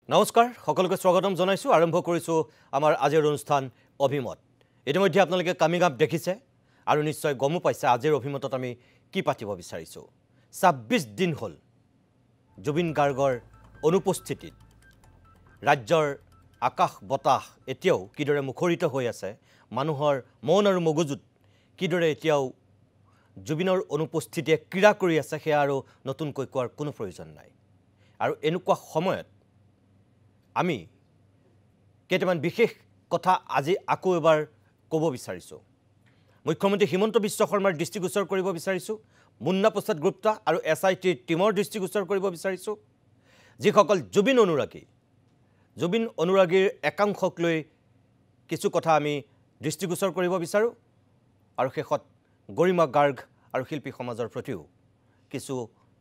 নমস্কাৰ সকলোকে স্বাগতম জনাইছো আৰম্ভ কৰিছো আমাৰ আজিৰ অনুষ্ঠান অভিমত ইতিমধ্যে আপোনালোকে কামিং আপ দেখিছে আৰু নিশ্চয় গমো পাইছে আজিৰ অভিমতত আমি কি পাতিব বিচাৰিছো 26 দিন হল জুবিন গাৰ্গৰ অনুপস্থিতিত ৰাজ্যৰ আকাশ বতাহ এতিয়াও কিদৰে মুখৰিত হৈ আছে মানুহৰ মন আৰু মগজুত কিদৰে এতিয়াও জুবিনৰ অনুপস্থিতিয়ে ক্ৰীড়া কৰি আছে সেয়া আৰু নতুনকৈ কোৱাৰ কোনো প্ৰয়োজন নাই আৰু এনেকুৱা সময়ত আমি কেইটামান বিশেষ কথা আজি আকৌ এবাৰ ক'ব বিচাৰিছো মুখ্যমন্ত্ৰী হিমন্ত বিশ্ব শৰ্মাৰ দৃষ্টিগোচৰ কৰিব বিচাৰিছো মুন্না প্ৰসাদ গুপ্তা আৰু এছআইটি টিমৰ দৃষ্টিগোচৰ কৰিব বিচাৰিছো যিসকল জুবিন অনুৰাগীৰ একাংশক লৈ কিছু কথা আমি দৃষ্টিগোচৰ কৰিব বিচাৰো আৰু শেষত গৰিমা গাৰ্গ আৰু শিল্পী সমাজৰ প্ৰতিও কিছু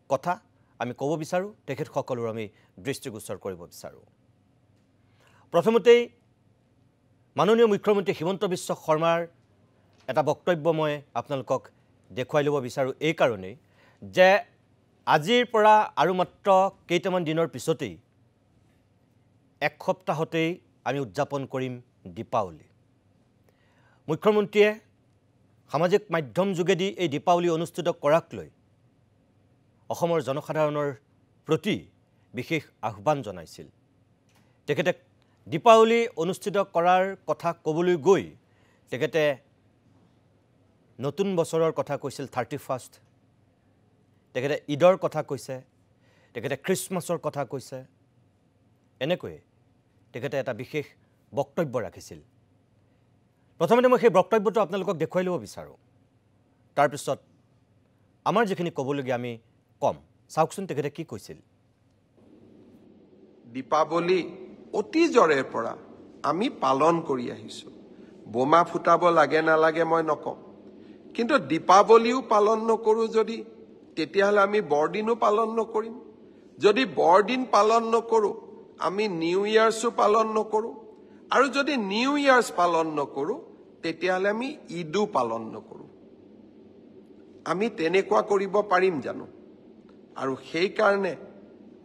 কথা আমি ক'ব বিচাৰো তেখেতসকলৰ আমি দৃষ্টিগোচৰ কৰিব বিচাৰো প্ৰথমতে মাননীয় মুখ্যমন্ত্ৰী হিমন্ত বিশ্ব শৰ্মাৰ এটা বক্তব্য মই আপোনালোকক দেখুৱাই ল'ব বিচাৰো এই কাৰণেই যে আজিৰ পৰা আৰু মাত্ৰ কেইটামান দিনৰ পিছতেই এক সপ্তাহতেই আমি উদযাপন কৰিম দীপাৱলী মুখ্যমন্ত্ৰীয়ে সামাজিক মাধ্যম যোগেদি এই দীপাৱলী অনুষ্ঠিত কৰাক লৈ অসমৰ জনসাধাৰণৰ প্ৰতি বিশেষ আহ্বান জনাইছিল তেখেতে দীপাৱলী অনুষ্ঠিত কৰাৰ কথা ক'বলৈ গৈ তেখেতে নতুন বছৰৰ কথা কৈছিল 31st তেখেতে ঈদৰ কথা কৈছে তেখেতে খ্ৰীষ্টমাছৰ কথা কৈছে এনেকৈ তেখেতে এটা বিশেষ বক্তব্য ৰাখিছিল প্ৰথমতে মই সেই বক্তব্যটো আপোনালোকক দেখুৱাই ল'ব বিচাৰো তাৰ পিছত আমাৰ যিখিনি ক'বলগীয়া আমি কম চাওকচোন তেখেতে কি কৈছিল দীপাৱলী অতীজৰে পৰা আমি পালন কৰি আহিছো বোমা ফুটাব লাগে না লাগে মই নকম কিন্তু দীপাৱলীও পালন নকৰো যদি তেতিয়াহলে আমি বৰদিনো পালন নকৰিম যদি বৰদিন পালন নকৰো আমি নিউ ইয়াৰ্সও পালন নকৰো আৰু যদি নিউ ইয়াৰ্স পালন নকৰো তেতিয়াহলে আমি ঈদো পালন নকৰো আমি তেনেকুৱা কৰিব পাৰিম জানো আৰু সেই কাৰণে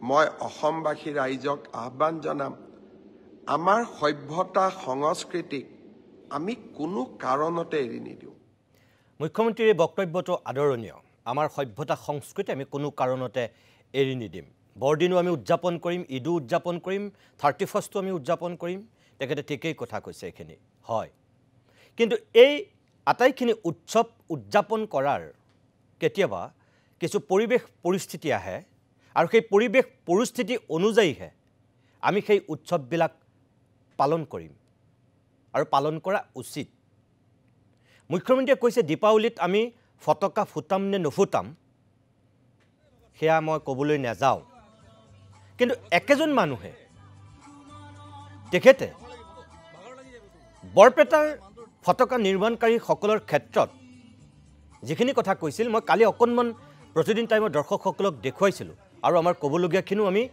মই অসমবাসী ৰাইজক আহ্বান জনাম আমাৰ সভ্যতা সংস্কৃতিক আমি কোনো কাৰণতে এৰি নিদিওঁ মুখ্যমন্ত্ৰীৰ বক্তব্যটো আদৰণীয় আমাৰ সভ্যতা সংস্কৃতি আমি কোনো কাৰণতে এৰি নিদিম বৰদিনো আমি উদযাপন কৰিম ঈদো উদযাপন কৰিম 31st আমি উদযাপন কৰিম তেখেতে ঠিকই কথা কৈছে এখিনি হয় কিন্তু এই আটাইখিনি উৎসৱ উদযাপন কৰাৰ কেতিয়াবা কিছু পৰিবেশ পৰিস্থিতি আহে আৰু সেই পৰিবেশ পৰিস্থিতি অনুযায়ীহে আমি সেই উৎসৱবিলাক পালন কৰিম আৰু পালন কৰা উচিত মুখ্যমন্ত্ৰীয়ে কৈছে দীপাৱলীত আমি ফটকা ফুটাম নে নুফুটাম সেয়া মই ক'বলৈ নাযাওঁ কিন্তু একেজন মানুহে তেখেতে বৰপেটাৰ ফটকা নিৰ্মাণকাৰী সকলৰ ক্ষেত্ৰত যিখিনি কথা কৈছিল মই কালি অকণমান প্ৰতিদিন টাইমৰ দৰ্শকসকলক দেখুৱাইছিলোঁ আৰু আমাৰ ক'বলগীয়াখিনিও আমি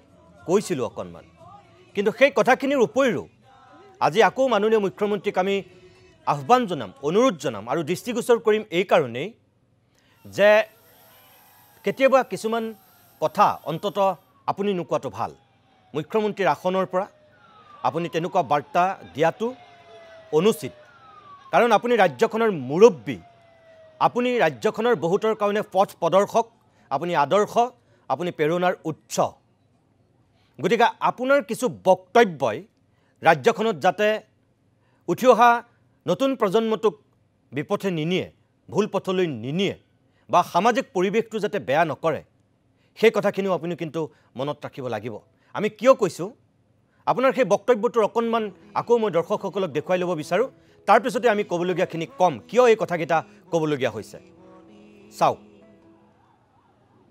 কৈছিলোঁ অকণমান কিন্তু সেই কথাখিনিৰ উপৰিও আজি আকৌ মাননীয় মুখ্যমন্ত্ৰীক আমি আহ্বান জনাম অনুৰোধ জনাম আৰু দৃষ্টিগোচৰ কৰিম এই কাৰণেই যে কেতিয়াবা কিছুমান কথা অন্তত আপুনি নোকোৱাটো ভাল মুখ্যমন্ত্ৰীৰ আসনৰ পৰা আপুনি তেনেকুৱা বাৰ্তা দিয়াটো অনুচিত কাৰণ আপুনি ৰাজ্যখনৰ মুৰব্বী আপুনি ৰাজ্যখনৰ বহুতৰ কাৰণে পথ প্ৰদৰ্শক আপুনি আদৰ্শ আপুনি প্ৰেৰণাৰ উৎস গতিকে আপোনাৰ কিছু বক্তব্যই ৰাজ্যখনত যাতে উঠি অহা নতুন প্ৰজন্মটোক বিপথে নিনিয়ে ভুল পথলৈ নিনিয়ে বা সামাজিক পৰিৱেশটো যাতে বেয়া নকৰে সেই কথাখিনিও আপুনি কিন্তু মনত ৰাখিব লাগিব আমি কিয় কৈছো আপোনাৰ সেই বক্তব্যটোৰ অকণমান আকৌ মই দৰ্শকসকলক দেখুৱাই ল'ব বিচাৰো তাৰ পিছতে আমি ক'বলগীয়াখিনি কম কিয় এই কথাকেইটা ক'বলগীয়া হৈছে চাওক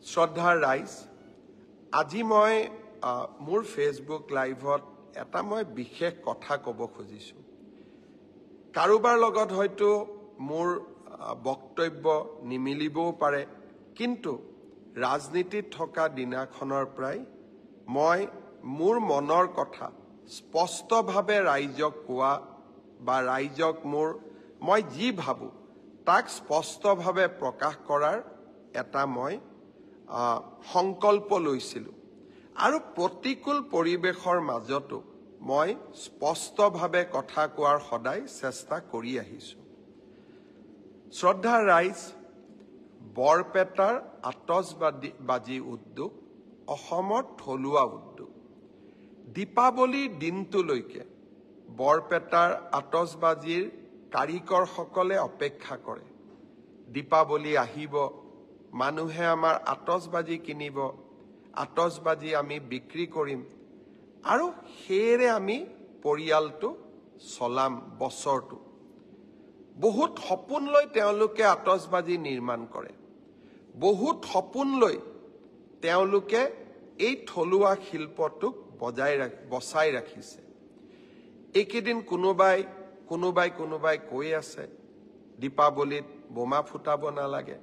শ্ৰদ্ধাৰ ৰাইজ আজি মই মোৰ ফেচবুক লাইভত এটা মই বিশেষ কথা ক'ব খুজিছো কাৰোবাৰ লগত হয়তো মোৰ বক্তব্য নিমিলিবও পাৰে কিন্তু ৰাজনীতিত থকা দিনাখনৰ প্ৰায় মই মোৰ মনৰ কথা স্পষ্টভাৱে ৰাইজক কোৱা বা ৰাইজক মই যি ভাবো তাক স্পষ্টভাৱে প্ৰকাশ কৰাৰ এটা মই সংকল্প লৈছিলোঁ আৰু প্ৰতিকূল পৰিৱেশৰ মাজতো মই স্পষ্টভাৱে কথা কোৱাৰ সদায় চেষ্টা কৰি আহিছোঁ। শ্ৰদ্ধা ৰাইজ, বৰপেটাৰ আতচবাজি উদ্যোগ অসমৰ থলুৱা উদ্যোগ। দীপাৱলীৰ দিনটোলৈকে বৰপেটাৰ আতচবাজিৰ কাৰিকৰসকলে অপেক্ষা কৰে। দীপাৱলী আহিব, মানুহে আমাৰ আতচবাজি কিনিব, আতচবাজি আমি বিক্ৰী কৰিম আৰু সেয়েৰে আমি পৰিয়ালটো চলাম বছৰটো। বহুত সপোন লৈ তেওঁলোকে আতচবাজি নিৰ্মাণ কৰে। বহুত সপোন লৈ তেওঁলোকে এই থলুৱা শিল্পটোক বচাই ৰাখিছে। এইকেইদিন কোনোবাই কৈ আছে দীপাৱলীত বোমা ফুটাব নালাগে।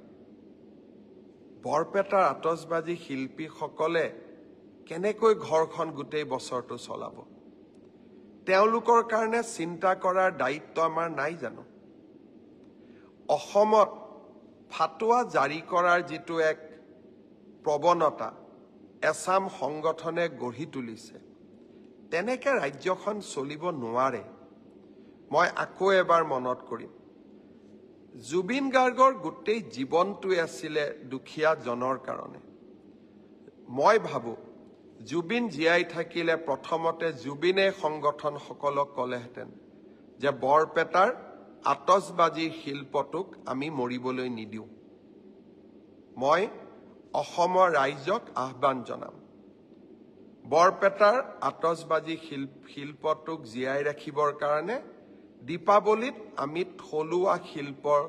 বৰপেটাৰ আতচবাজি শিল্পীসকলে কেনেকৈ ঘৰখন গোটেই বছৰটো চলাব? তেওঁলোকৰ কাৰণে চিন্তা কৰাৰ দায়িত্ব আমাৰ নাই জানো? অসমত ফাটুৱা জাৰি কৰাৰ যিটো এক প্ৰৱণতা এছাম সংগঠনে গঢ়ি তুলিছে, তেনেকে ৰাজ্যখন চলিব নোৱাৰে। মই আকৌ এবাৰ মনত কৰিম, জুবিন গাৰ্গৰ গোটেই জীৱনটোৱে আছিলে দুখীয়া জনৰ কাৰণে। মই ভাবোঁ জুবিন জীয়াই থাকিলে প্ৰথমতে জুবিনে সংগঠনসকলক ক'লেহেঁতেন যে বৰপেটাৰ আতচবাজিৰ শিল্পটোক আমি মৰিবলৈ নিদিওঁ। মই অসমৰ ৰাইজক আহ্বান জনাম, বৰপেটাৰ আতচবাজি শিল্পটোক জীয়াই ৰাখিবৰ কাৰণে দীপাৱলীত আমি থলুৱা শিল্পৰ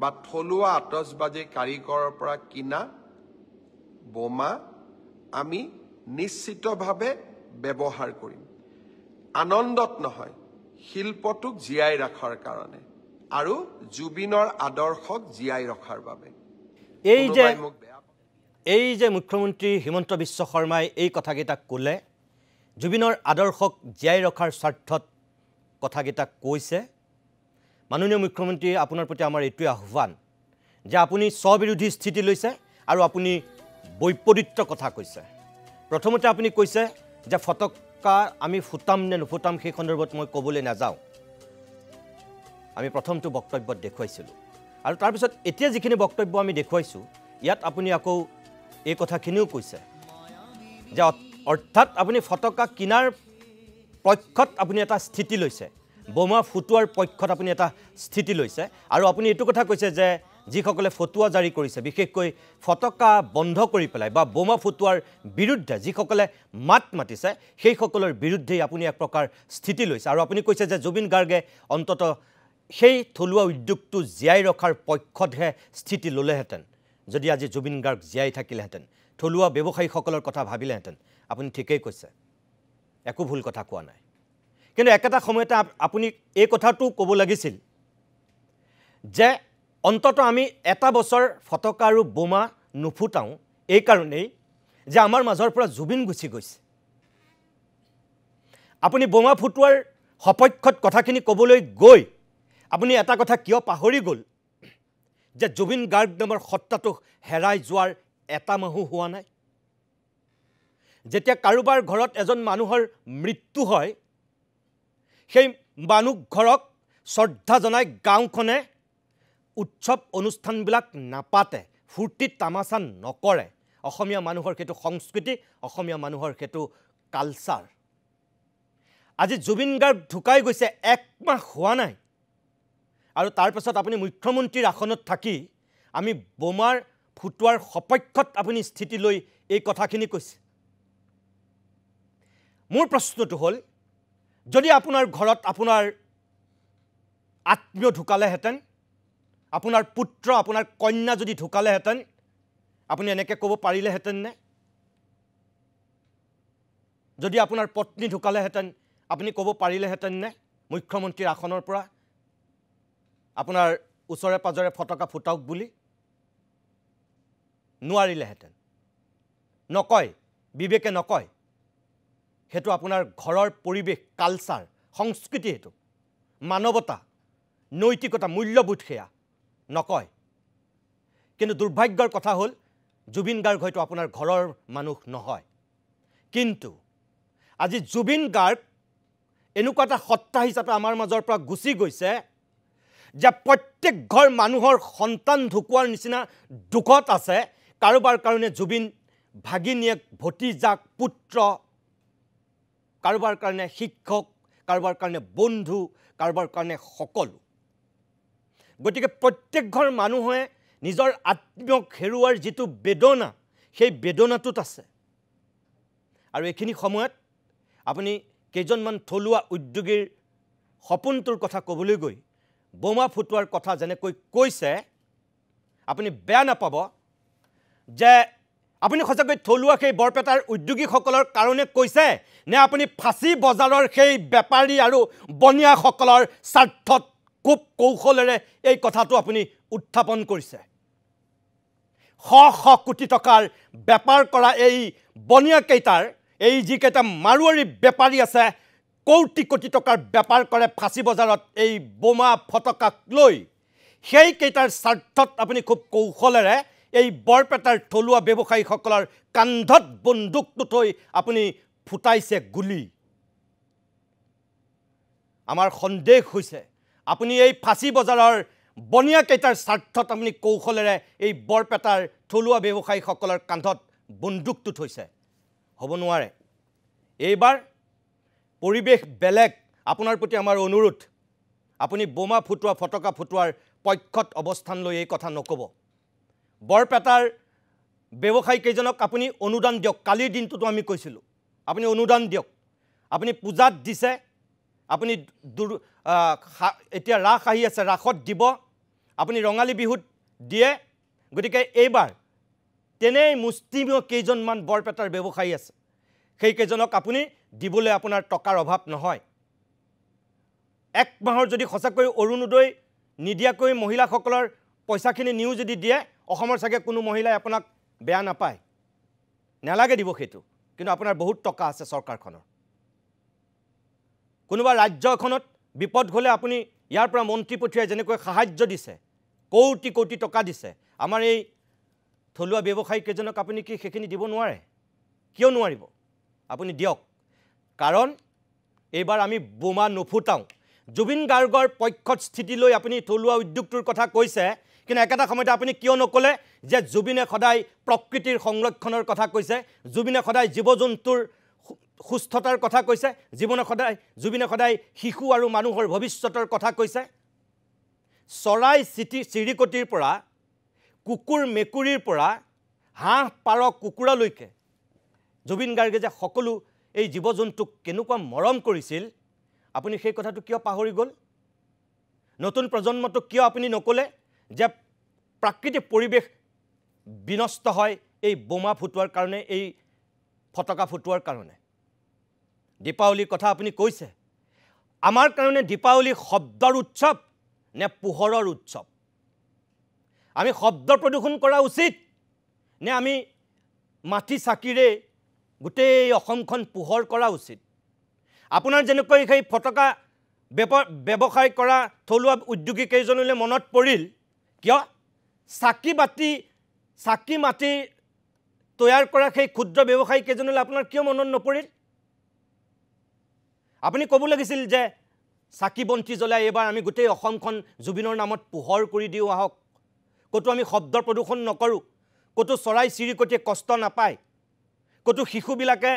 বা থলুৱা আতচবাজি কাৰিকৰৰ পৰা কিনা বোমা আমি নিশ্চিতভাৱে ব্যৱহাৰ কৰিম। আনন্দত নহয়, শিল্পটোক জীয়াই ৰখাৰ কাৰণে আৰু জুবিনৰ আদৰ্শক জীয়াই ৰখাৰ বাবে। এই যে মুখ্যমন্ত্ৰী হিমন্ত বিশ্ব শৰ্মাই এই কথাকেইটা ক'লে, জুবিনৰ আদৰ্শক জীয়াই ৰখাৰ স্বাৰ্থত কথাকেইটা কৈছে। মাননীয় মুখ্যমন্ত্ৰী, আপোনাৰ প্ৰতি আমাৰ এইটোৱে আহ্বান যে আপুনি স্ববিৰোধী স্থিতি লৈছে আৰু আপুনি বৈপৰীত্য কথা কৈছে। প্ৰথমতে আপুনি কৈছে যে ফটকা আমি ফুটাম নে নুফুটাম সেই সন্দৰ্ভত মই ক'বলৈ নাযাওঁ, আমি প্ৰথমটো বক্তব্যত দেখুৱাইছিলোঁ। আৰু তাৰপিছত এতিয়া যিখিনি বক্তব্য আমি দেখুৱাইছোঁ, ইয়াত আপুনি আকৌ এই কথাখিনিও কৈছে যে অৰ্থাৎ আপুনি ফটকা কিনাৰ পক্ষত আপুনি এটা স্থিতি লৈছে, বোমা ফুটোৱাৰ পক্ষত আপুনি এটা স্থিতি লৈছে। আৰু আপুনি এইটো কথা কৈছে যে যিসকলে ফটুৱা জাৰি কৰিছে, বিশেষকৈ ফটকা বন্ধ কৰি পেলাই বা বোমা ফুটোৱাৰ বিৰুদ্ধে যিসকলে মাত মাতিছে, সেইসকলৰ বিৰুদ্ধেই আপুনি এক প্ৰকাৰ স্থিতি লৈছে। আৰু আপুনি কৈছে যে জুবিন গাৰ্গে অন্তত সেই থলুৱা উদ্যোগটো জীয়াই ৰখাৰ পক্ষতহে স্থিতি ল'লেহেঁতেন। যদি আজি জুবিন গাৰ্গ জীয়াই থাকিলেহেঁতেন, থলুৱা ব্যৱসায়ীসকলৰ কথা ভাবিলেহেঁতেন। আপুনি ঠিকেই কৈছে, একো ভুল কথা কোৱা নাই। কিন্তু একেটা সময়তে আপুনি এই কথাটো ক'ব লাগিছিল যে অন্তত আমি এটা বছৰ ফটকা আৰু বোমা নুফুটাওঁ এই কাৰণেই যে আমাৰ মাজৰ পৰা জুবিন গুচি গৈছে। আপুনি বোমা ফুটোৱাৰ সপক্ষত কথাখিনি ক'বলৈ গৈ আপুনি এটা কথা কিয় পাহৰি গ'ল যে জুবিন গাৰ্গ নামৰ সত্তাটো হেৰাই যোৱাৰ এটা মাহো হোৱা নাই। যেতিয়া কাৰোবাৰ ঘৰত এজন মানুহৰ মৃত্যু হয়, সেই মানুহ ঘৰক শ্ৰদ্ধা জনাই গাঁওখনে উৎসৱ অনুষ্ঠানবিলাক নাপাতে, ফূৰ্তি তামাচা নকৰে। অসমীয়া মানুহৰ সেইটো সংস্কৃতি, অসমীয়া মানুহৰ সেইটো কালচাৰ। আজি জুবিন গাৰ্গ ঢুকাই গৈছে, এক মাহ হোৱা নাই, আৰু তাৰপাছত আপুনি মুখ্যমন্ত্ৰীৰ আসনত থাকি আমি বোমাৰ ফুটোৱাৰ সপক্ষত আপুনি স্থিতি লৈ এই কথাখিনি কৈছে। মোৰ প্ৰশ্নটো হ'ল, যদি আপোনাৰ ঘৰত আপোনাৰ আত্মীয় ঢুকালেহেঁতেন, আপোনাৰ পুত্ৰ আপোনাৰ কন্যা যদি ঢুকালেহেঁতেন, আপুনি এনেকৈ ক'ব পাৰিলেহেঁতেন নে? যদি আপোনাৰ পত্নী ঢুকালেহেঁতেন, আপুনি ক'ব পাৰিলেহেঁতেন নে মুখ্যমন্ত্ৰীৰ আসনৰ পৰা আপোনাৰ ওচৰে পাজৰে ফটকা ফুটাওক বুলি? নোৱাৰিলেহেঁতেন। নকয়, বিবেকে নকয়। সেইটো আপোনাৰ ঘৰৰ পৰিৱেশ, কালচাৰ, সংস্কৃতি, সেইটো মানৱতা, নৈতিকতা, মূল্যবোধ, সেয়া নকয়। কিন্তু দুৰ্ভাগ্যৰ কথা হ'ল জুবিন গাৰ্গ হয়তো আপোনাৰ ঘৰৰ মানুহ নহয়, কিন্তু আজি জুবিন গাৰ্গ এনেকুৱা এটা সত্তা হিচাপে আমাৰ মাজৰ পৰা গুচি গৈছে যে প্ৰত্যেক ঘৰ মানুহৰ সন্তান ঢুকুৱাৰ নিচিনা দুখত আছে কাৰোবাৰ কাৰণে জুবিন ভাগিনীয়েক ভতিজাক পুত্ৰ কাৰোবাৰ কাৰণে শিক্ষক কাৰোবাৰ কাৰণে বন্ধু কাৰোবাৰ কাৰণে সকলো গতিকে প্ৰত্যেক ঘৰ মানুহে নিজৰ আত্মীয়ক হেৰুৱাৰ যিটো বেদনা সেই বেদনাটোত আছে আৰু এইখিনি সময়ত আপুনি কেইজনমান থলুৱা উদ্যোগীৰ সপোনটোৰ কথা ক'বলৈ গৈ বোমা ফুটোৱাৰ কথা যেনেকৈ কৈছে আপুনি বেয়া নাপাব যে আপুনি সঁচাকৈ থলুৱা সেই বৰপেটাৰ উদ্যোগীসকলৰ কাৰণে কৈছে নে আপুনি ফাঁচী বজাৰৰ সেই বেপাৰী আৰু বনিয়াসকলৰ স্বাৰ্থত খুব কৌশলেৰে এই কথাটো আপুনি উত্থাপন কৰিছে শ শ কোটি টকাৰ বেপাৰ কৰা এই বনিয়াকেইটাৰ এই যিকেইটা মাৰোৱাৰী বেপাৰী আছে কোটি কোটি টকাৰ বেপাৰ কৰে ফাঁচী বজাৰত এই বোমা ফটকাক লৈ সেইকেইটাৰ স্বাৰ্থত আপুনি খুব কৌশলেৰে এই বৰপেটাৰ থলুৱা ব্যৱসায়ীসকলৰ কান্ধত বন্দুকটো থৈ আপুনি ফুটাইছে গুলি আমাৰ সন্দেহ হৈছে আপুনি এই ফাঁচী বজাৰৰ বনিয়াকেইটাৰ স্বাৰ্থত আপুনি কৌশলেৰে এই বৰপেটাৰ থলুৱা ব্যৱসায়ীসকলৰ কান্ধত বন্দুকটো থৈছে হ'ব নোৱাৰে এইবাৰ পৰিৱেশ বেলেগ আপোনাৰ প্ৰতি আমাৰ অনুৰোধ আপুনি বোমা ফুটোৱা ফটকা ফুটোৱাৰ পক্ষত অৱস্থান লৈ এই কথা নক'ব বৰপেটাৰ ব্যৱসায়ী কেইজনক আপুনি অনুদান দিয়ক কালিৰ দিনটোতো আমি কৈছিলোঁ আপুনি অনুদান দিয়ক আপুনি পূজাত দিছে আপুনি এতিয়া ৰাস আহি আছে ৰাসত দিব আপুনি ৰঙালী বিহুত দিয়ে গতিকে এইবাৰ তেনেই মুষ্টিমীয় কেইজনমান বৰপেটাৰ ব্যৱসায়ী আছে সেইকেইজনক আপুনি দিবলৈ আপোনাৰ টকাৰ অভাৱ নহয় এক মাহৰ যদি সঁচাকৈ অৰুণোদয় নিদিয়াকৈ মহিলাসকলৰ পইচাখিনি নিও যদি দিয়ে অসমৰ চাগে কোনো মহিলাই আপোনাক বেয়া নাপায় নালাগে দিব সেইটো কিন্তু আপোনাৰ বহুত টকা আছে চৰকাৰখনৰ কোনোবা ৰাজ্য এখনত বিপদ হ'লে আপুনি ইয়াৰ পৰা মন্ত্ৰী পঠিয়াই যেনেকৈ সাহায্য দিছে কোটি কোটি টকা দিছে আমাৰ এই থলুৱা ব্যৱসায়ী কেইজনক আপুনি কি সেইখিনি দিব নোৱাৰে কিয় নোৱাৰিব আপুনি দিয়ক কাৰণ এইবাৰ আমি বোমা নুফুটাওঁ জুবিন গাৰ্গৰ পক্ষত স্থিতি লৈ আপুনি থলুৱা উদ্যোগটোৰ কথা কৈছে কিন্তু একেটা সময়তে আপুনি কিয় নকলে যে জুবিনে সদায় প্ৰকৃতিৰ সংৰক্ষণৰ কথা কৈছে জুবিনে সদায় জীৱ-জন্তুৰ সুস্থতাৰ কথা কৈছে জুবিনে সদায় শিশু আৰু মানুহৰ ভৱিষ্যতৰ কথা কৈছে চৰাই চিৰিকটিৰ পৰা কুকুৰ মেকুৰীৰ পৰা হাঁহ পাৰ কুকুৰালৈকে জুবিন গাৰ্গে যে সকলো এই জীৱ-জন্তুক কেনেকুৱা মৰম কৰিছিল আপুনি সেই কথাটো কিয় পাহৰি গ'ল নতুন প্ৰজন্মটোক কিয় আপুনি নকলে যে প্ৰাকৃতিক পৰিৱেশ বিনষ্ট হয় এই বোমা ফুটোৱাৰ কাৰণে এই ফটকা ফুটোৱাৰ কাৰণে দীপাৱলীৰ কথা আপুনি কৈছে আমাৰ কাৰণে দীপাৱলী শব্দৰ উৎসৱ নে পোহৰৰ উৎসৱ আমি শব্দ প্ৰদূষণ কৰা উচিত নে আমি মাটি চাকিৰে গোটেই অসমখন পোহৰ কৰা উচিত আপোনাৰ যেনেকৈ সেই ফটকা ব্যৱসায় কৰা থলুৱা উদ্যোগী কেইজনলৈ মনত পৰিল কিয় চাকি মাটি তৈয়াৰ কৰা সেই ক্ষুদ্ৰ ব্যৱসায়ী কেইজনলৈ আপোনাৰ কিয় মনত নপৰিল আপুনি ক'ব লাগিছিল যে চাকি বন্তি জ্বলাই এইবাৰ আমি গোটেই অসমখন জুবিনৰ নামত পোহৰ কৰি দিওঁ আহক কতো আমি শব্দ প্ৰদূষণ নকৰোঁ কতো চৰাই চিৰিকটিয়ে কষ্ট নাপায় কতো শিশুবিলাকে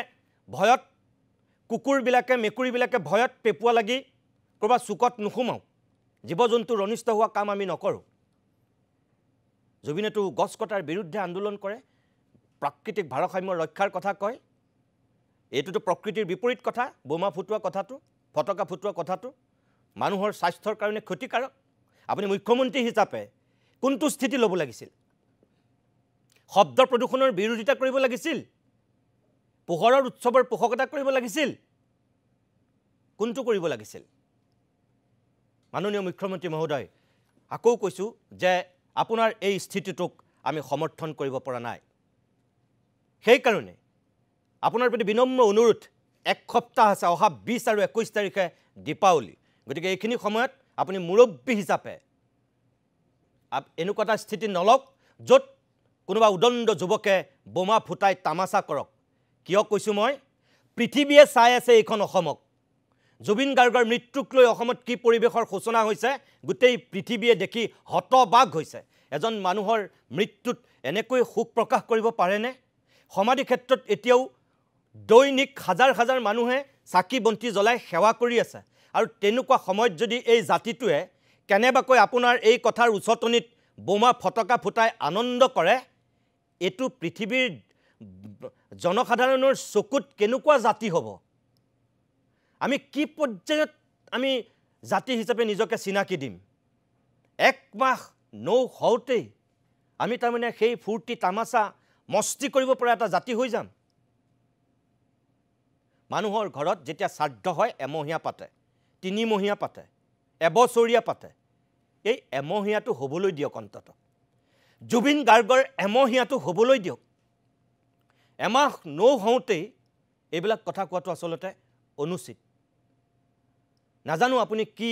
ভয়ত কুকুৰবিলাকে মেকুৰীবিলাকে ভয়ত পেপুৱা লাগি ক'ৰবাত চুকত নুসুমাওঁ জীৱ-জন্তুৰ অনিষ্ট হোৱা কাম আমি নকৰোঁ জুবিনেতো গছ কটাৰ বিৰুদ্ধে আন্দোলন কৰে প্ৰাকৃতিক ভাৰসাম্য ৰক্ষাৰ কথা কয় এইটোতো প্ৰকৃতিৰ বিপৰীত কথা বোমা ফুটোৱা কথাটো ফটকা ফুটোৱা কথাটো মানুহৰ স্বাস্থ্যৰ কাৰণে ক্ষতিকাৰক আপুনি মুখ্যমন্ত্ৰী হিচাপে কোনটো স্থিতি ল'ব লাগিছিল শব্দ প্ৰদূষণৰ বিৰোধিতা কৰিব লাগিছিল পোহৰৰ উৎসৱৰ পোষকতা কৰিব লাগিছিল কোনটো কৰিব লাগিছিল মাননীয় মুখ্যমন্ত্ৰী মহোদয় আকৌ কৈছোঁ যে আপোনাৰ এই স্থিতিটোক আমি সমৰ্থন কৰিব পৰা নাই সেইকাৰণে আপোনাৰ প্ৰতি বিনম্ৰ অনুৰোধ এক সপ্তাহ আছে অহা 20 আৰু 21 তাৰিখে দীপাৱলী গতিকে এইখিনি সময়ত আপুনি মুৰব্বী হিচাপে এনেকুৱা এটা স্থিতি নলওক য'ত কোনোবা উদণ্ড যুৱকে বোমা ফুটাই তামাচা কৰক কিয় কৈছোঁ মই পৃথিৱীয়ে চাই আছে এইখন অসমক জুবিন গাৰ্গৰ মৃত্যুক লৈ অসমত কি পৰিৱেশৰ সূচনা হৈছে গোটেই পৃথিৱীয়ে দেখি হতবাক হৈছে এজন মানুহৰ মৃত্যুত এনেকৈ শোক প্ৰকাশ কৰিব পাৰেনে সমাধি ক্ষেত্ৰত এতিয়াও দৈনিক হাজাৰ হাজাৰ মানুহে চাকি বন্তি জ্বলাই সেৱা কৰি আছে আৰু তেনেকুৱা সময়ত যদি এই জাতিটোৱে কেনেবাকৈ আপোনাৰ এই কথাৰ উচতনিত বোমা ফটকা ফুটাই আনন্দ কৰে এটো পৃথিৱীৰ জনসাধাৰণৰ চকুত কেনেকুৱা জাতি হ'ব আমি কি পৰ্যায়ত আমি জাতি হিচাপে নিজকে চিনাকি দিম এক মাহ নৌ হওঁতেই আমি তাৰমানে সেই ফূৰ্তি তামাচা মস্তি কৰিব পৰা এটা জাতি হৈ যাম মানুহৰ ঘৰত যেতিয়া শ্ৰাদ্ধ হয় এমহীয়া পাতে তিনিমহীয়া পাতে এবছৰীয়া পাতে এই এমহীয়াটো হ'বলৈ দিয়ক অন্তত জুবিন গাৰ্গৰ এমহীয়াটো হ'বলৈ দিয়ক এমাহ নৌ হওঁতেই এইবিলাক কথা কোৱাটো আচলতে অনুচিত নাজানো আপুনি কি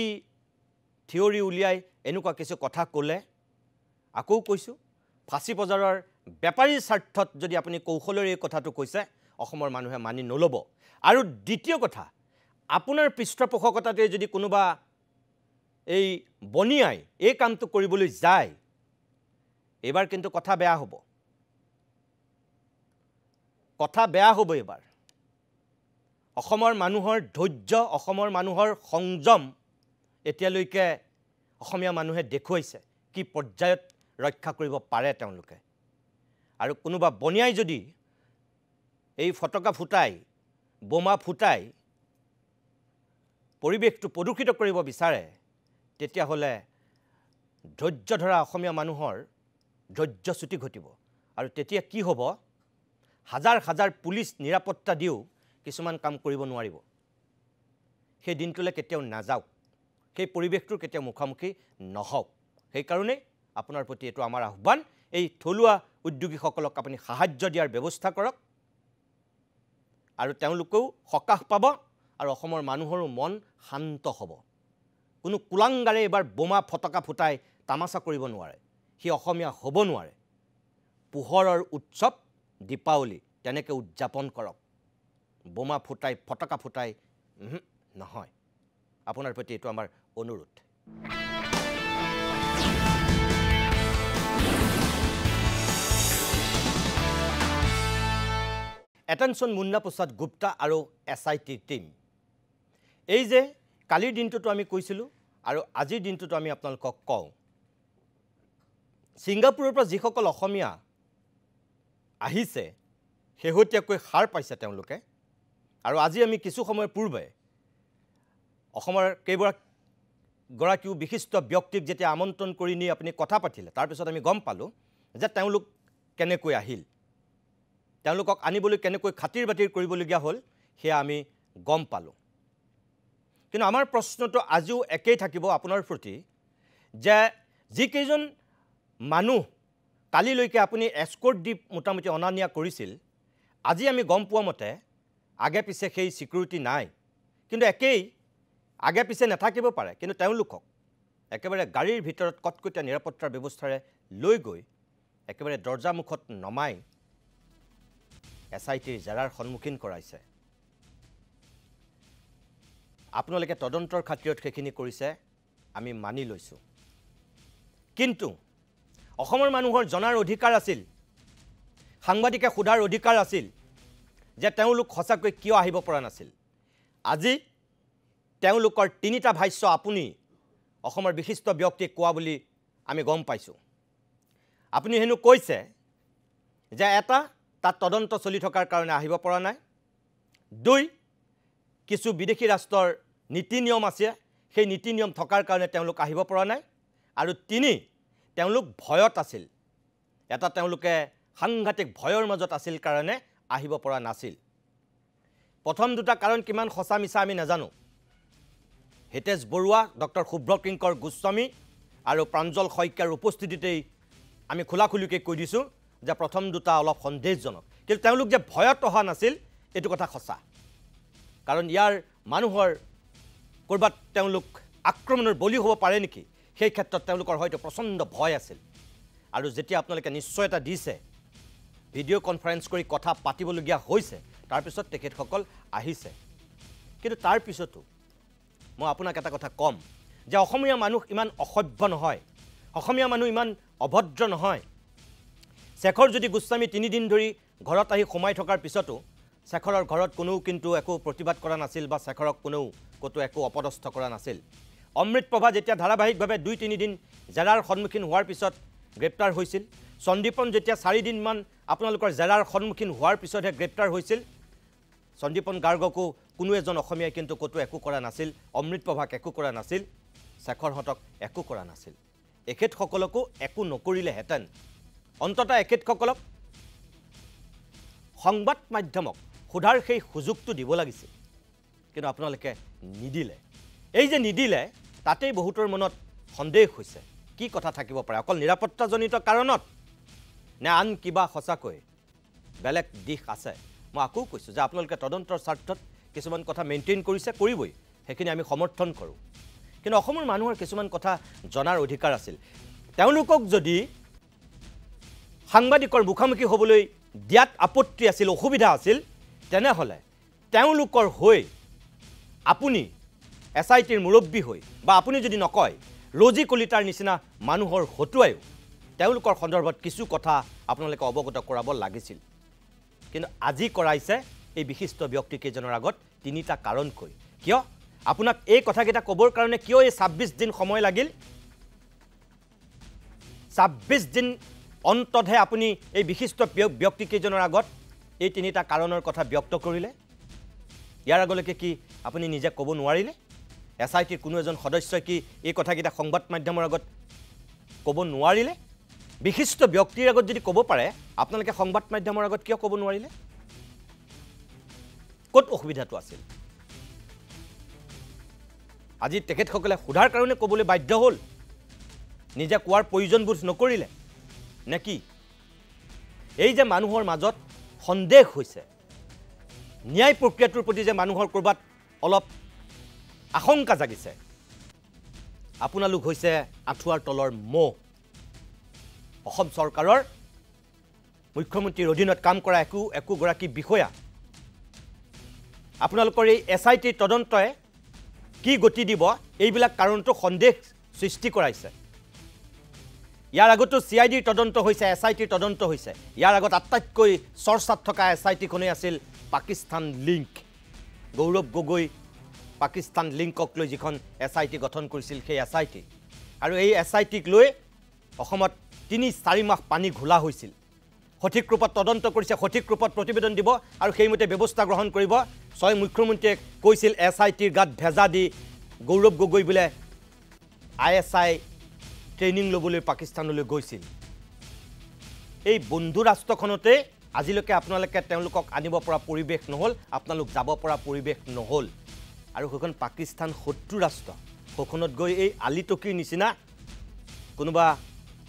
থিয়ৰি উলিয়াই এনেকুৱা কিছু কথা ক'লে আকৌ কৈছোঁ ফাঁচী বজাৰৰ বেপাৰীৰ স্বাৰ্থত যদি আপুনি কৌশলেৰে এই কথাটো কৈছে অসমৰ মানুহে মানি নল'ব আৰু দ্বিতীয় কথা আপোনাৰ পৃষ্ঠপোষকতাতে যদি কোনোবা এই বনিয়াই এই কামটো কৰিবলৈ যায় এবাৰ কিন্তু কথা বেয়া হ'ব এবাৰ অসমৰ মানুহৰ ধৈৰ্য অসমৰ মানুহৰ সংযম এতিয়ালৈকে অসমীয়া মানুহে দেখুৱাইছে কি পৰ্যায়ত ৰক্ষা কৰিব পাৰে তেওঁলোকে আৰু কোনোবা বনিয়াই যদি এই ফটকা ফুটাই বোমা ফুটাই পৰিৱেশটো প্ৰদূষিত কৰিব বিচাৰে তেতিয়াহ'লে ধৈৰ্য ধৰা অসমীয়া মানুহৰ ধৈৰ্যচ্যুতি ঘটিব আৰু তেতিয়া কি হ'ব হাজাৰ হাজাৰ পুলিচ নিৰাপত্তা দিও কিছুমান কাম কৰিব নোৱাৰিব সেই দিনটোলৈ কেতিয়াও নাযাওক সেই পৰিৱেশটোৰ কেতিয়াও মুখামুখি নহওক সেইকাৰণে আপোনাৰ প্ৰতি এইটো আমাৰ আহ্বান এই থলুৱা উদ্যোগীসকলক আপুনি সাহায্য দিয়াৰ ব্যৱস্থা কৰক আৰু তেওঁলোকেও সকাহ পাব আৰু অসমৰ মানুহৰো মন শান্ত হ'ব কোনো কুলাংগাৰে এবাৰ বোমা ফটকা ফুটাই তামাচা কৰিব নোৱাৰে সি অসমীয়া হ'ব নোৱাৰে পোহৰৰ উৎসৱ দীপাৱলী তেনেকৈ উদযাপন কৰক বোমা ফুটাই ফটকা ফুটাই নহয় আপোনাৰ প্ৰতি এইটো আমাৰ অনুৰোধ এটেনশ্যন মুন্না প্ৰসাদ গুপ্তা আৰু SIT টিম এই যে কালিৰ দিনটোতো আমি কৈছিলোঁ আৰু আজিৰ দিনটোতো আমি আপোনালোকক কওঁ ছিংগাপুৰৰ পৰা যিসকল অসমীয়া আহিছে শেহতীয়াকৈ সাৰ পাইছে তেওঁলোকে আৰু আজি আমি কিছু সময় পূৰ্বে অসমৰ কেইগৰাকীও বিশিষ্ট ব্যক্তিক যেতিয়া আমন্ত্ৰণ কৰি নি আপুনি কথা পাতিলে তাৰপিছত আমি গম পালোঁ যে তেওঁলোক কেনেকৈ আহিল তেওঁলোকক আনিবলৈ কেনেকৈ খাতিৰ বাতিৰ কৰিবলগীয়া হ'ল সেয়া আমি গম পালোঁ কিন্তু আমাৰ প্ৰশ্নটো আজিও একেই থাকিব আপোনাৰ প্ৰতি যে যিকেইজন মানুহ কালিলৈকে আপুনি এস্কৰ্ট দি মোটামুটি অনা নিয়া কৰিছিল আজি আমি গম পোৱা মতে আগে পিছে সেই সিকিউৰিটি নাই কিন্তু একেই আগে পিছে নাথাকিব পাৰে কিন্তু তেওঁলোকক একেবাৰে গাড়ীৰ ভিতৰত কটকটীয়া নিৰাপত্তাৰ ব্যৱস্থাৰে লৈ গৈ একেবাৰে দৰ্জা মুখত নমাই SITৰ জেৰাৰ সন্মুখীন কৰাইছে আপোনালোকে তদন্তৰ খাতিৰত সেইখিনি কৰিছে আমি মানি লৈছোঁ কিন্তু অসমৰ মানুহৰ জনাৰ অধিকাৰ আছিল সাংবাদিকে সোধাৰ অধিকাৰ আছিল যে তেওঁলোক সঁচাকৈ কিয় আহিব পৰা নাছিল আজি তেওঁলোকৰ তিনিটা ভাষ্য আপুনি অসমৰ বিশিষ্ট ব্যক্তিক কোৱা বুলি আমি গম পাইছোঁ আপুনি হেনো কৈছে যে এটা তাত তদন্ত চলি থকাৰ কাৰণে আহিব পৰা নাই দুই কিছু বিদেশী ৰাষ্ট্ৰৰ নীতি নিয়ম আছে সেই নীতি নিয়ম থকাৰ কাৰণে তেওঁলোক আহিব পৰা নাই আৰু তিনি তেওঁলোক ভয়ত আছিল এটা তেওঁলোকে সাংঘাতিক ভয়ৰ মাজত আছিল কাৰণে আহিব পৰা নাছিল প্ৰথম দুটা কাৰণ কিমান সঁচা মিছা আমি নাজানো হিতেশ বৰুৱা ডক্টৰ সুব্ৰত কিংকৰ গোস্বামী আৰু প্ৰাঞ্জল শইকীয়াৰ উপস্থিতিতেই আমি খোলাখুলিকৈ কৈ দিছোঁ যে প্ৰথম দুটা অলপ সন্দেহজনক কিন্তু তেওঁলোক যে ভয়ত অহা নাছিল এইটো কথা সঁচা কাৰণ ইয়াৰ মানুহৰ কৰবাত তেওঁলোক আক্ৰমণৰ বলি হ'ব পাৰে নেকি সেই ক্ষেত্ৰত তেওঁলোকৰ হয়তো প্ৰচণ্ড ভয় আছিল আৰু যেতিয়া আপোনালোকে নিশ্চয়তা দিছে ভিডিঅ' কনফাৰেন্স কৰি কথা পাতিবলগীয়া হৈছে তাৰপিছত তেখেতসকল আহিছে কিন্তু তাৰ পিছতো মই আপোনাক এটা কথা কম যে অসমীয়া মানুহ ইমান অসভ্য নহয় অসমীয়া মানুহ ইমান অভদ্ৰ নহয় শেখৰজ্যোতি গোস্বামী 3 দিন ধৰি ঘৰত আহি সোমাই থকাৰ পিছতো শেখৰৰ ঘৰত কোনো কিন্তু একো প্ৰতিবাদ কৰা নাছিল বা শেখৰক কোনো কতো একো অপদস্থ কৰা নাছিল অমৃত প্ৰভা যেতিয়া ধাৰাবাহিকভাৱে 2-3 দিন জেৰাৰ সন্মুখীন হোৱাৰ পিছত গ্ৰেপ্তাৰ হৈছিল সন্দীপন যেতিয়া 4 দিন মান আপোনালোকৰ জেৰাৰ সন্মুখীন হোৱাৰ পিছতহে গ্ৰেপ্তাৰ হৈছিল সন্দীপন গাৰ্গকো কোনো এজন অসমীয়াই কিন্তু কতো একো কৰা নাছিল অমৃত প্ৰভাক একো কৰা নাছিল শেখৰহঁতক একো কৰা নাছিল এখেতসকলকো একো নকৰিলে হেতেন অন্তত এখেতসকলক সংবাদ মাধ্যমক সোধাৰ সেই সুযোগটো দিব লাগিছিল কিন্তু আপোনালোকে নিদিলে এই যে নিদিলে তাতেই বহুতৰ মনত সন্দেহ হৈছে কি কথা থাকিব পাৰে অকল নিৰাপত্তাজনিত কাৰণত নে আন কিবা সঁচাকৈ বেলেগ দিশ আছে মই আকৌ কৈছোঁ যে আপোনালোকে তদন্তৰ স্বাৰ্থত কিছুমান কথা মেইনটেইন কৰিছে কৰিবই সেইখিনি আমি সমৰ্থন কৰোঁ কিন্তু অসমৰ মানুহৰ কিছুমান কথা জনাৰ অধিকাৰ আছিল তেওঁলোকক যদি সাংবাদিকৰ মুখামুখি হ'বলৈ দিয়াত আপত্তি আছিল অসুবিধা আছিল তেনেহ'লে তেওঁলোকৰ হৈ আপুনি এছআইটিৰ মুৰব্বী হৈ বা আপুনি যদি নকয় ৰজি কলিতাৰ নিচিনা মানুহৰ হতুৱায়ো তেওঁলোকৰ সন্দৰ্ভত কিছু কথা আপোনালোকে অৱগত কৰাব লাগিছিল কিন্তু আজি কৰাইছে এই বিশিষ্ট ব্যক্তিকেইজনৰ আগত 3টা কাৰণ কৈ কিয় আপোনাক এই কথাকেইটা ক'বৰ কাৰণে কিয় এই 26 দিন সময় লাগিল 26 দিন অন্ততহে আপুনি এই বিশিষ্ট ব্যক্তিকেইজনৰ আগত এই 3টা কাৰণৰ কথা ব্যক্ত কৰিলে ইয়াৰ আগলৈকে কি আপুনি নিজে ক'ব নোৱাৰিলে এছআইটিৰ কোনো এজন সদস্যই কি এই কথাকেইটা সংবাদ মাধ্যমৰ আগত ক'ব নোৱাৰিলে বিশিষ্ট ব্যক্তিৰ আগত যদি ক'ব পাৰে আপোনালোকে সংবাদ মাধ্যমৰ আগত কিয় ক'ব নোৱাৰিলে ক'ত অসুবিধাটো আছিল আজি তেখেতসকলে সোধাৰ কাৰণে ক'বলৈ বাধ্য হ'ল নিজে কোৱাৰ প্ৰয়োজন বোধ নকৰিলে নেকি এই যে মানুহৰ মাজত সন্দেহ হৈছে ন্যায় প্ৰক্ৰিয়াটোৰ প্ৰতি যে মানুহৰ কৰবাত অলপ আশংকা জাগিছে আপোনালোক হৈছে আঁঠুৱাৰ তলৰ মহ অসম চৰকাৰৰ মুখ্যমন্ত্ৰীৰ অধীনত কাম কৰা একোগৰাকী বিষয়া আপোনালোকৰ এই এছআইটিৰ তদন্তই কি গতি দিব এইবিলাক কাৰণটো সন্দেহ সৃষ্টি কৰাইছে ইয়াৰ আগতো সিআইডিৰ তদন্ত হৈছে এছআইটিৰ তদন্ত হৈছে ইয়াৰ আগত আটাইতকৈ চৰ্চাত থকা এছআইটিখনেই আছিল পাকিস্তান লিংক গৌৰৱ গগৈ পাকিস্তান লিংকক লৈ যিখন এছআইটি গঠন কৰিছিল সেই এছআইটি আৰু এই এছআইটিক লৈ অসমত 3-4 মাহ পানী ঘোলা হৈছিল সঠিক ৰূপত তদন্ত কৰিছে সঠিক ৰূপত প্ৰতিবেদন দিব আৰু সেইমতে ব্যৱস্থা গ্ৰহণ কৰিব স্বয়ং মুখ্যমন্ত্ৰীয়ে কৈছিল এছআইটিৰ গাত ভেজা দি গৌৰৱ গগৈ বোলে আইএছআই ট্ৰেইনিং ল'বলৈ পাকিস্তানলৈ গৈছিল এই বন্ধু ৰাষ্ট্ৰখনতে আজিলৈকে আপোনালোকে তেওঁলোকক আনিব পৰা পৰিৱেশ নহ'ল আপোনালোক যাব পৰা পৰিৱেশ নহ'ল আৰু সেইখন পাকিস্তান শত্ৰু ৰাষ্ট্ৰ সেইখনত গৈ এই আলিটকিৰ নিচিনা কোনোবা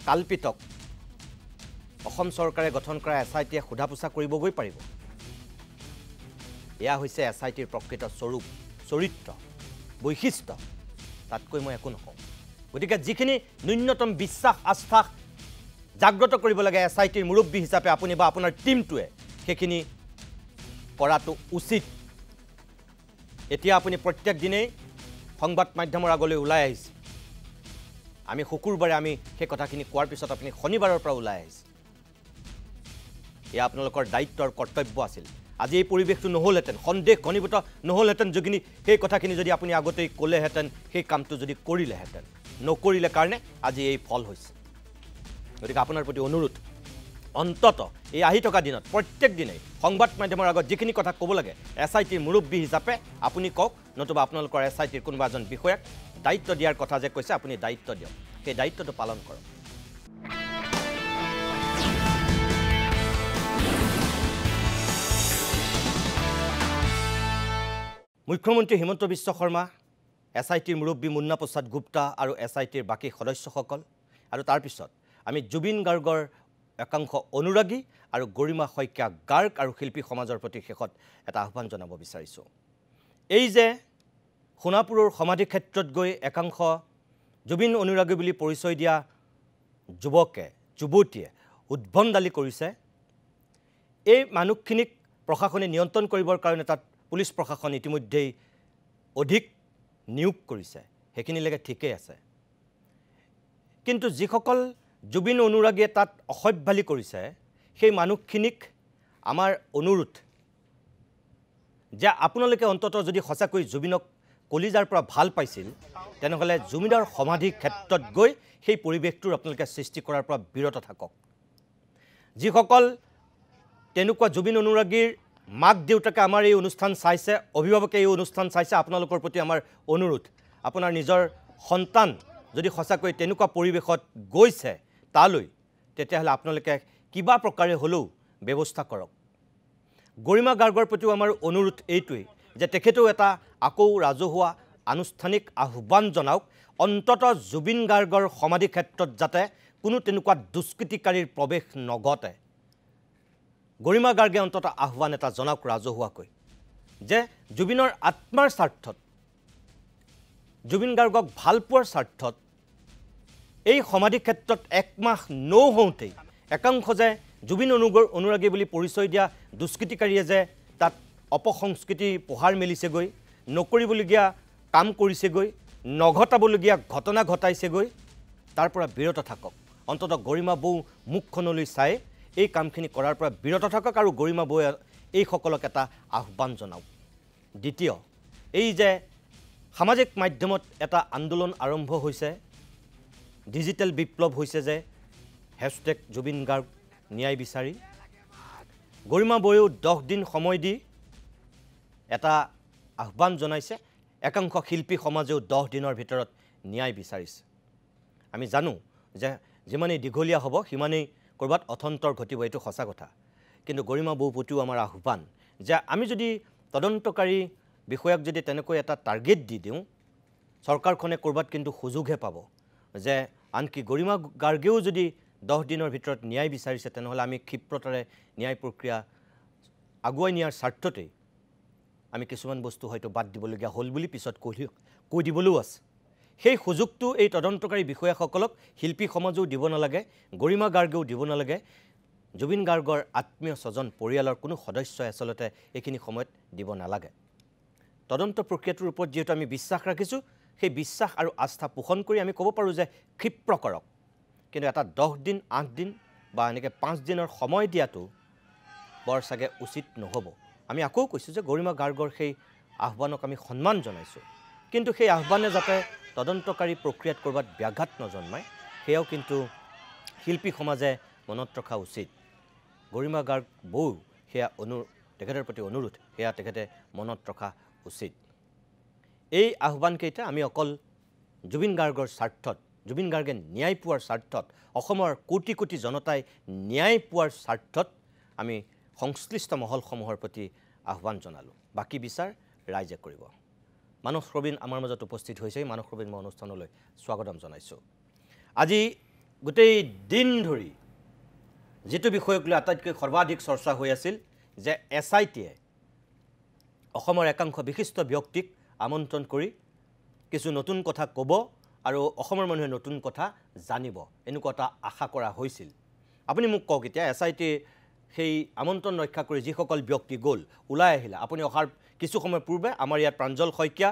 কালপিতক অসম চৰকাৰে গঠন কৰা এছআইটিয়ে সোধা পোছা কৰিবগৈ পাৰিব এয়া হৈছে এছআইটিৰ প্ৰকৃত স্বৰূপ চৰিত্ৰ বৈশিষ্ট্য তাতকৈ মই একো নকওঁ গতিকে যিখিনি ন্যূনতম বিশ্বাস আস্থা জাগ্ৰত কৰিব লাগে এছআইটিৰ মুৰব্বী হিচাপে আপুনি বা আপোনাৰ টিমটোৱে সেইখিনি কৰাটো উচিত এতিয়া আপুনি প্ৰত্যেক দিনেই সংবাদ মাধ্যমৰ আগলৈ ওলাই আহিছে আমি শুকুৰবাৰে আমি সেই কথাখিনি কোৱাৰ পিছত আপুনি শনিবাৰৰ পৰা ওলাই আহিছে এয়া আপোনালোকৰ দায়িত্ব আৰু কৰ্তব্য আছিল আজি এই পৰিৱেশটো নহ'লহেঁতেন সন্দেহ ঘনীভূত নহ'লহেঁতেন যোগিনী সেই কথাখিনি যদি আপুনি আগতেই ক'লেহেঁতেন সেই কামটো যদি কৰিলেহেঁতেন নকৰিলে কাৰণে আজি এই ফল হৈছে গতিকে আপোনাৰ প্ৰতি অনুৰোধ অন্তত এই আহি থকা দিনত প্ৰত্যেক দিনেই সংবাদ মাধ্যমৰ আগত যিখিনি কথা ক'ব লাগে এছআইটিৰ মুৰব্বী হিচাপে আপুনি কওক নতুবা আপোনালোকৰ এছআইটিৰ কোনোবা এজন বিষয়াক দায়িত্ব দিয়াৰ কথা যে কৈছে আপুনি দায়িত্ব দিয়ক সেই দায়িত্বটো পালন কৰক মুখ্যমন্ত্ৰী হিমন্ত বিশ্ব শৰ্মা এছআইটিৰ মুৰব্বী মুন্না প্ৰসাদ গুপ্তা আৰু এছআইটিৰ বাকী সদস্যসকল আৰু তাৰপিছত আমি জুবিন গাৰ্গৰ একাংশ অনুৰাগী আৰু গৰিমা শইকীয়া গাৰ্গ আৰু শিল্পী সমাজৰ প্ৰতি শেষত এটা আহ্বান জনাব বিচাৰিছোঁ এই যে সোণাপুৰৰ সমাধি ক্ষেত্ৰত গৈ একাংশ জুবিন অনুৰাগী বুলি পৰিচয় দিয়া যুৱতীয়ে উদ্ভণ্ডালি কৰিছে এই মানুহখিনিক প্ৰশাসনে নিয়ন্ত্ৰণ কৰিবৰ কাৰণে তাত পুলিচ প্ৰশাসন ইতিমধ্যেই অধিক নিয়োগ কৰিছে সেইখিনিলৈকে ঠিকেই আছে কিন্তু যিসকল জুবিন অনুৰাগীয়ে তাত অসভ্যালি কৰিছে সেই মানুহখিনিক আমাৰ অনুৰোধ যে আপোনালোকে অন্ততঃ যদি সঁচাকৈ জুবিনক কলিজাৰ পৰা ভাল পাইছিল তেনেহ'লে জুবিনৰ সমাধি ক্ষেত্ৰত গৈ সেই পৰিৱেশটোৰ আপোনালোকে সৃষ্টি কৰাৰ পৰা বিৰত থাকক যিসকল তেনেকুৱা জুবিন অনুৰাগীৰ মাক দেউতাকে আমাৰ এই অনুষ্ঠান চাইছে অভিভাৱকে এই অনুষ্ঠান চাইছে আপোনালোকৰ প্ৰতি আমাৰ অনুৰোধ আপোনাৰ নিজৰ সন্তান যদি সঁচাকৈ তেনেকুৱা পৰিৱেশত গৈছে তালৈ তেতিয়াহ'লে আপোনালোকে কিবা প্ৰকাৰে হ'লেও ব্যৱস্থা কৰক গৰিমা গাৰ্গৰ প্ৰতিও আমাৰ অনুৰোধ এইটোৱেই যে তেখেতেও এটা আকৌ ৰাজহুৱা আনুষ্ঠানিক আহ্বান জনাওক অন্ততঃ জুবিন গাৰ্গৰ সমাধি ক্ষেত্ৰত যাতে কোনো তেনেকুৱা দুষ্কৃতিকাৰীৰ প্ৰৱেশ নঘটে গৰিমা গাৰ্গে অন্ততঃ আহ্বান এটা জনাওক ৰাজহুৱাকৈ যে জুবিনৰ আত্মাৰ স্বাৰ্থত জুবিন গাৰ্গক ভাল পোৱাৰ স্বাৰ্থত এই সমাধি ক্ষেত্ৰত একমাহ নহওঁতেই একাংশ যে জুবিন অনুৰাগী বুলি পৰিচয় দিয়া দুষ্কৃতিকাৰীয়ে যে তাত অপসংস্কৃতি পোহাৰ মেলিছেগৈ নকৰিবলগীয়া কাম কৰিছেগৈ নঘটাবলগীয়া ঘটনা ঘটাইছেগৈ তাৰ পৰা বিৰত থাকক অন্ততঃ গৰিমা বৌ মুখখনলৈ চাই এই কামখিনি কৰাৰ পৰা বিৰত থাকক আৰু গৰিমা বৌয়ে এইসকলক এটা আহ্বান জনাওক দ্বিতীয় এই যে সামাজিক মাধ্যমত এটা আন্দোলন আৰম্ভ হৈছে ডিজিটেল বিপ্লৱ হৈছে যে হেছটেগ জুবিন গাৰ্গ ন্যায় বিচাৰি গৰিমা বৌয়েও 10 দিন সময় দি এটা আহ্বান জনাইছে একাংশ শিল্পী সমাজেও 10 দিনৰ ভিতৰত ন্যায় বিচাৰিছে আমি জানো যে যিমানেই দীঘলীয়া হ'ব সিমানেই কৰবাত অথন্তৰ ঘটিব এইটো সঁচা কথা কিন্তু গৰিমা বৌ প্ৰতিও আমাৰ আহ্বান যে আমি যদি তদন্তকাৰী বিষয়াক যদি তেনেকৈ এটা টাৰ্গেট দি দিওঁ চৰকাৰখনে কৰবাত কিন্তু সুযোগহে পাব যে আনকি গৰিমা গাৰ্গেও যদি 10 দিনৰ ভিতৰত ন্যায় বিচাৰিছে তেনেহ'লে আমি ক্ষিপ্ৰতাৰে ন্যায় প্ৰক্ৰিয়া আগুৱাই নিয়াৰ স্বাৰ্থতেই আমি কিছুমান বস্তু হয়তো বাদ দিবলগীয়া হ'ল বুলি পিছত কৈ দিবলৈও আছে সেই সুযোগটো এই তদন্তকাৰী বিষয়াসকলক শিল্পী সমাজেও দিব নালাগে গৰিমা গাৰ্গেও দিব নালাগে জুবিন গাৰ্গৰ আত্মীয় স্বজন পৰিয়ালৰ কোনো সদস্যই আচলতে এইখিনি সময়ত দিব নালাগে তদন্ত প্ৰক্ৰিয়াটোৰ ওপৰত যেহেতু আমি বিশ্বাস ৰাখিছোঁ সেই বিশ্বাস আৰু আস্থা পোষণ কৰি আমি ক'ব পাৰোঁ যে ক্ষিপ্ৰ কৰক কিন্তু এটা 10 দিন 8 দিন বা এনেকৈ 5 দিনৰ সময় দিয়াটো বৰ চাগে উচিত নহ'ব আমি আকৌ কৈছোঁ যে গৰিমা গাৰ্গৰ সেই আহ্বানক আমি সন্মান জনাইছোঁ কিন্তু সেই আহ্বানে যাতে তদন্তকাৰী প্ৰক্ৰিয়াত কৰবাত ব্যাঘাত নজন্মায় সেয়াও কিন্তু শিল্পী সমাজে মনত ৰখা উচিত গৰিমা গাৰ্গ বৌ সেয়া তেখেতৰ প্ৰতি অনুৰোধ সেয়া তেখেতে মনত ৰখা উচিত এই আহ্বানকেইটা আমি অকল জুবিন গাৰ্গৰ স্বাৰ্থত জুবিন গাৰ্গে ন্যায় পোৱাৰ স্বাৰ্থত অসমৰ কোটি কোটি জনতাই ন্যায় পোৱাৰ স্বাৰ্থত আমি সংশ্লিষ্ট মহলসমূহৰ প্ৰতি আহ্বান জনালোঁ বাকী বিচাৰ ৰাইজে কৰিব মানস ৰবীন আমাৰ মাজত উপস্থিত হৈছে মানস ৰবীন মই অনুষ্ঠানলৈ স্বাগতম জনাইছোঁ আজি গোটেই দিন ধৰি যেটো বিষয়ক লৈ আটাইতকৈ সৰ্বাধিক চৰ্চা হৈ আছিল যে SITয়ে অসমৰ একাংশ বিশিষ্ট ব্যক্তিক আমন্ত্ৰণ কৰি কিছু নতুন কথা ক'ব আৰু অসমৰ মানুহে নতুন কথা জানিব এনেকুৱা এটা আশা কৰা হৈছিল আপুনি মোক কওক এতিয়া SIT সেই আমন্ত্ৰণ ৰক্ষা কৰি যিসকল ব্যক্তি গ'ল ওলাই আহিলে আপুনি অহাৰ কিছু সময় পূৰ্বে আমাৰ ইয়াত প্ৰাঞ্জল শইকীয়া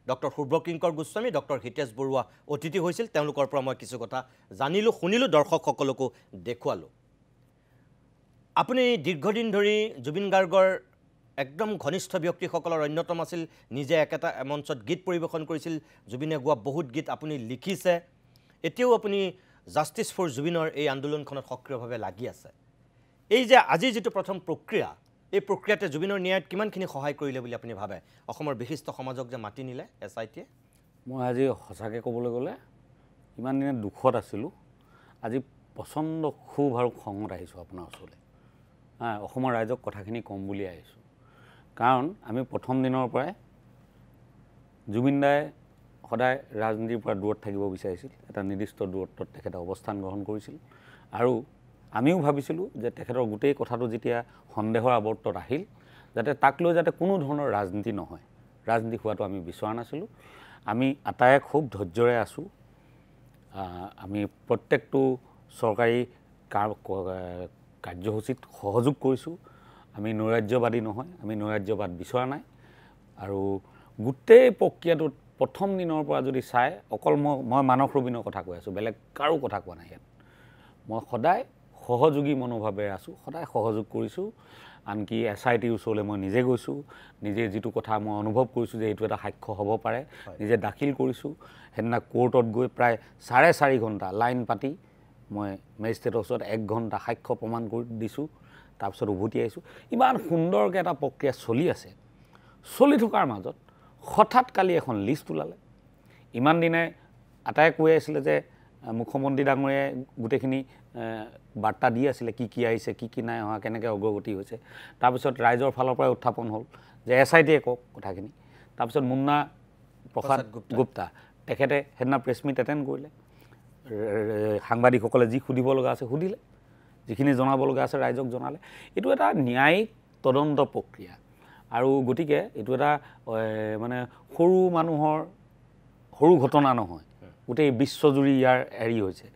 ডক্টৰ সুব্ৰকিংকৰ গোস্বামী ডক্টৰ হিতেশ বৰুৱা অতিথি হৈছিল তেওঁলোকৰ পৰা মই কিছু কথা জানিলোঁ শুনিলোঁ দৰ্শকসকলকো দেখুৱালোঁ আপুনি দীৰ্ঘদিন ধৰি জুবিন গাৰ্গৰ একদম ঘনিষ্ঠ ব্যক্তিসকলৰ অন্যতম আছিল নিজে একেটা মঞ্চত গীত পৰিৱেশন কৰিছিল জুবিনে গোৱা বহুত গীত আপুনি লিখিছে এতিয়াও আপুনি জাষ্টিস ফৰ জুবিনৰ এই আন্দোলনখনত সক্ৰিয়ভাৱে লাগি আছে এই যে আজি যেটো প্ৰথম প্ৰক্ৰিয়া এই প্ৰক্ৰিয়াতে জুবিনৰ ন্যায়ত কিমানখিনি সহায় কৰিলে বুলি আপুনি ভাবে অসমৰ বিশিষ্ট সমাজক যে মাতি নিলে SITয়ে মই আজি সঁচাকৈ ক'বলৈ গ'লে ইমান দিনে দুখত আছিলোঁ আজি পচন্দ খুব আৰু খঙত আহিছোঁ আপোনাৰ ওচৰলৈ অসমৰ ৰাইজক কথাখিনি কম বুলি আহিছোঁ কাৰণ আমি প্ৰথম দিনৰ পৰাই জুবিন দাই সদায় ৰাজনীতিৰ পৰা দূৰত থাকিব বিচাৰিছিল এটা নিৰ্দিষ্ট দূৰত্বত তেখেতে অৱস্থান গ্ৰহণ কৰিছিল আৰু আমিও ভাবিছিলোঁ যে তেখেতৰ গোটেই কথাটো যেতিয়া সন্দেহৰ আৱৰ্তত আহিল যাতে তাক লৈ যাতে কোনো ধৰণৰ ৰাজনীতি নহয় ৰাজনীতি হোৱাটো আমি বিচৰা নাছিলোঁ আমি আটায়ে খুব ধৈৰ্যৰে আছোঁ আমি প্ৰত্যেকটো চৰকাৰী কাৰ্যসূচীত সহযোগ কৰিছোঁ আমি নৈৰাজ্যবাদী নহয়, আমি নৈৰাজ্যবাদ বিচৰা নাই। আৰু গোটেই প্ৰক্ৰিয়াটোত প্ৰথম দিনৰ পৰা যদি চাই অকল মই মানস ৰবীনৰ কথা কৈ আছোঁ, বেলেগ কাৰো কথা কোৱা নাই ইয়াত। মই সদায় সহযোগী মনোভাৱেৰে আছোঁ, সদায় সহযোগ কৰিছোঁ। আনকি SITৰ ওচৰলৈ মই নিজে গৈছোঁ, নিজে যিটো কথা মই অনুভৱ কৰিছোঁ যে এইটো এটা সাক্ষ্য হ'ব পাৰে, নিজে দাখিল কৰিছোঁ। সেইদিনা কোৰ্টত গৈ প্ৰায় 4.5 ঘণ্টা লাইন পাতি মই মেজিষ্ট্ৰেটৰ ওচৰত 1 ঘণ্টা সাক্ষ্য প্ৰমাণ কৰি দিছোঁ, তাৰপিছত উভতি আহিছোঁ। ইমান সুন্দৰকৈ এটা প্ৰক্ৰিয়া চলি আছে। চলি থকাৰ মাজত হঠাৎ কালি এখন লিষ্ট ওলালে। ইমান দিনে আটাই কৈ আছিলে যে মুখ্যমন্ত্ৰী ডাঙৰীয়াই গোটেইখিনি বাৰ্তা দি আছিলে কি কি আহিছে, কি কি নাই অহা, কেনেকৈ অগ্ৰগতি হৈছে। তাৰপিছত ৰাইজৰ ফালৰ পৰাই উত্থাপন হ'ল যে SITয়ে কওক কথাখিনি। তাৰপিছত মুন্না প্ৰসাদ গুপ্তা তেখেতে সেইদিনা প্ৰেছ মিট এটেণ্ড কৰিলে। সাংবাদিকসকলে যি সুধিব লগা আছে সুধিলে, যিখিনি জনাব লগা আছে ৰাইজক জনালে। এইটো এটা ন্যায়িক তদন্ত প্ৰক্ৰিয়া। আৰু গতিকে এইটো এটা মানে সৰু মানুহৰ সৰু ঘটনা নহয়, গোটেই বিশ্বজুৰি ইয়াৰ হেৰি হৈছে।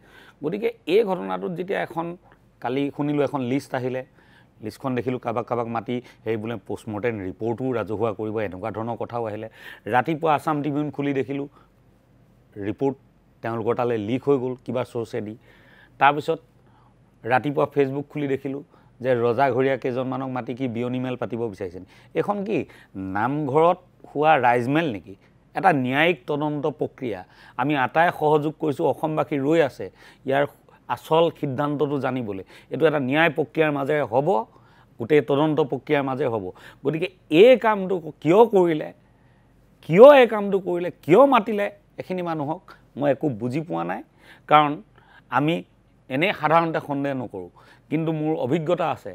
গতিকে এই ঘটনাটোত যেতিয়া কালি শুনিলোঁ এখন লিষ্ট আহিলে, লিষ্টখন দেখিলোঁ কাৰোবাক মাতি সেই বোলে পষ্টমৰ্টেম ৰিপৰ্টো ৰাজহুৱা কৰিব, এনেকুৱা ধৰণৰ কথাও আহিলে। ৰাতিপুৱা আছাম ট্ৰিবিউন খুলি দেখিলোঁ ৰিপৰ্ট তেওঁলোকৰ তালৈ লিক হৈ গ'ল কিবা চ'ৰ্চেদি। তাৰপিছত ৰাতিপুৱা ফেচবুক খুলি দেখিলোঁ যে ৰজাঘৰীয়া কেইজনমানক মাতি কি বিয়নী মেল পাতিব বিচাৰিছে। এইখন কি নামঘৰত হোৱা ৰাইজমেল নেকি? এটা ন্যায়িক তদন্ত প্ৰক্ৰিয়া। আমি আটাই সহযোগ কৰিছোঁ, অসমবাসী ৰৈ আছে ইয়াৰ আচল সিদ্ধান্তটো জানিবলৈ। এইটো এটা ন্যায় প্ৰক্ৰিয়াৰ মাজেৰে হ'ব, গোটেই তদন্ত প্ৰক্ৰিয়াৰ মাজেৰে হ'ব। গতিকে এই কামটো কিয় কৰিলে, কিয় মাতিলে এইখিনি মানুহক মই একো বুজি পোৱা নাই। কাৰণ আমি এনেই সাধাৰণতে সন্দেহ নকৰোঁ, কিন্তু মোৰ অভিজ্ঞতা আছে।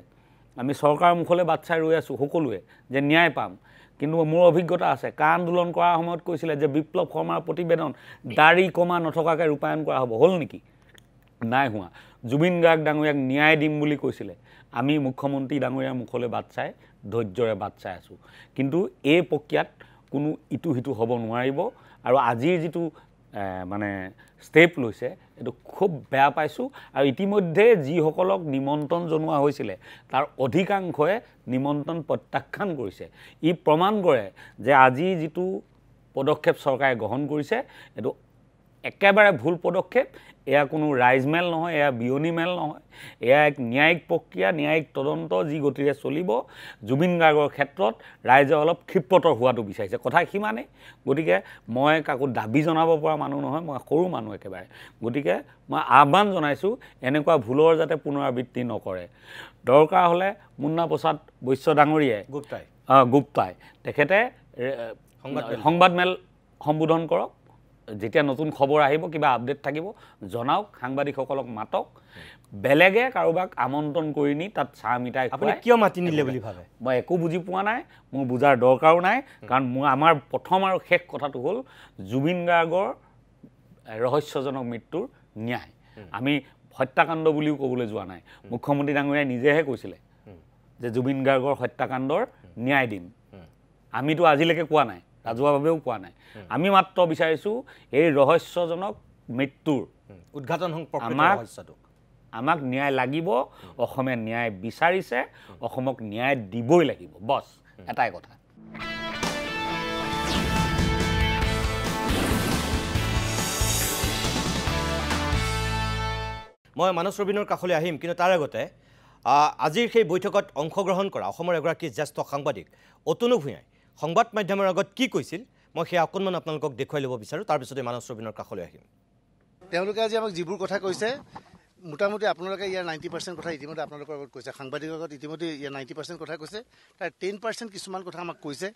আমি চৰকাৰৰ মুখলৈ বাট চাই ৰৈ আছোঁ সকলোৱে যে ন্যায় পাম, কিন্তু মোৰ অভিজ্ঞতা আছে। কা আন্দোলন কৰাৰ সময়ত কৈছিলে যে বিপ্লৱ শৰ্মাৰ প্ৰতিবেদন দাড়ি কমা নথকাকৈ ৰূপায়ণ কৰা হ'ব, হ'ল নেকি? নাই হোৱা। জুবিন গাৰ্গ ডাঙৰীয়াক ন্যায় দিম বুলি কৈছিলে। আমি মুখ্যমন্ত্ৰী ডাঙৰীয়াৰ মুখলৈ বাট চাই ধৈৰ্যৰে বাট চাই আছোঁ। কিন্তু এই প্ৰক্ৰিয়াত কোনো ইটো সিটো হ'ব নোৱাৰিব। আৰু আজিৰ যিটো মানে ষ্টেপ লৈছে এইটো খুব বেয়া পাইছোঁ। আৰু ইতিমধ্যে যিসকলক নিমন্ত্ৰণ জনোৱা হৈছিলে তাৰ অধিকাংশই নিমন্ত্ৰণ প্ৰত্যাখ্যান কৰিছে। ই প্ৰমাণ কৰে যে আজি যিটো পদক্ষেপ চৰকাৰে গ্ৰহণ কৰিছে এইটো একেবাৰে ভুল পদক্ষেপ। এয়া কোনো ৰাইজমেল নহয়, এয়া বিয়নী মেল নহয়, এয়া এক ন্যায়িক প্ৰক্ৰিয়া, ন্যায়িক তদন্ত যি গতিৰে চলিব। জুবিন গাৰ্গৰ ক্ষেত্ৰত ৰাইজে অলপ ক্ষিপ্ৰতৰ হোৱাটো বিচাৰিছে, কথা সিমানেই। গতিকে মই কাকো দাবী জনাব পৰা মানুহ নহয়, মই সৰু মানুহ একেবাৰে। গতিকে মই আহ্বান জনাইছোঁ এনেকুৱা ভুলৰ যাতে পুনৰাবৃত্তি নকৰে। দৰকাৰ হ'লে মুন্না প্ৰসাদ বৈশ্য ডাঙৰীয়াই গুপ্তাই তেখেতে সংবাদমেল সম্বোধন কৰক। যেতিয়া নতুন খবৰ আহিব, কিবা আপডেট থাকিব জনাওক, সাংবাদিকসকলক মাতক। বেলেগে কাৰোবাক আমন্ত্ৰণ কৰি নি তাত চাহ মিঠাই খুৱাই কিয় মাতি নিলে বুলি ভাবে মই একো বুজি পোৱা নাই, মোৰ বুজাৰ দৰকাৰো নাই। কাৰণ আমাৰ প্ৰথম আৰু শেষ কথাটো হ'ল জুবিন গাৰ্গৰ ৰহস্যজনক মৃত্যুৰ ন্যায়। আমি হত্যাকাণ্ড বুলিও ক'বলৈ যোৱা নাই। মুখ্যমন্ত্ৰী ডাঙৰীয়াই নিজেহে কৈছিলে যে জুবিন গাৰ্গৰ হত্যাকাণ্ডৰ ন্যায় দিম। আমিতো আজিলৈকে কোৱা নাই, ৰাজহুৱাভাৱেও কোৱা নাই। আমি মাত্ৰ বিচাৰিছোঁ এই ৰহস্যজনক মৃত্যুৰ উদ্ঘাটন আমাক ন্যায় লাগিব। অসমে ন্যায় বিচাৰিছে, অসমক ন্যায় দিবই লাগিব, বছ এটাই কথা। মই মানস ৰবীনৰ কাষলৈ আহিম, কিন্তু তাৰ আগতে আজিৰ সেই বৈঠকত অংশগ্ৰহণ কৰা অসমৰ এগৰাকী জ্যেষ্ঠ সাংবাদিক অতনু ভূঞাই সংবাদ মাধ্যমৰ আগত কি কৈছিল মই সেই অকণমান আপোনালোকক দেখুৱাই ল'ব বিচাৰোঁ। তাৰপিছতে মানস ৰবীনৰ কাষলৈ আহিম। তেওঁলোকে আজি আমাক যিবোৰ কথা কৈছে, মোটামুটি আপোনালোকে ইয়াৰ 90% কথা ইতিমধ্যে আপোনালোকৰ আগত কৈছে, সাংবাদিকৰ আগত ইতিমধ্যে ইয়াৰ 90% কথা কৈছে। তাৰ 10% কিছুমান কথা আমাক কৈছে।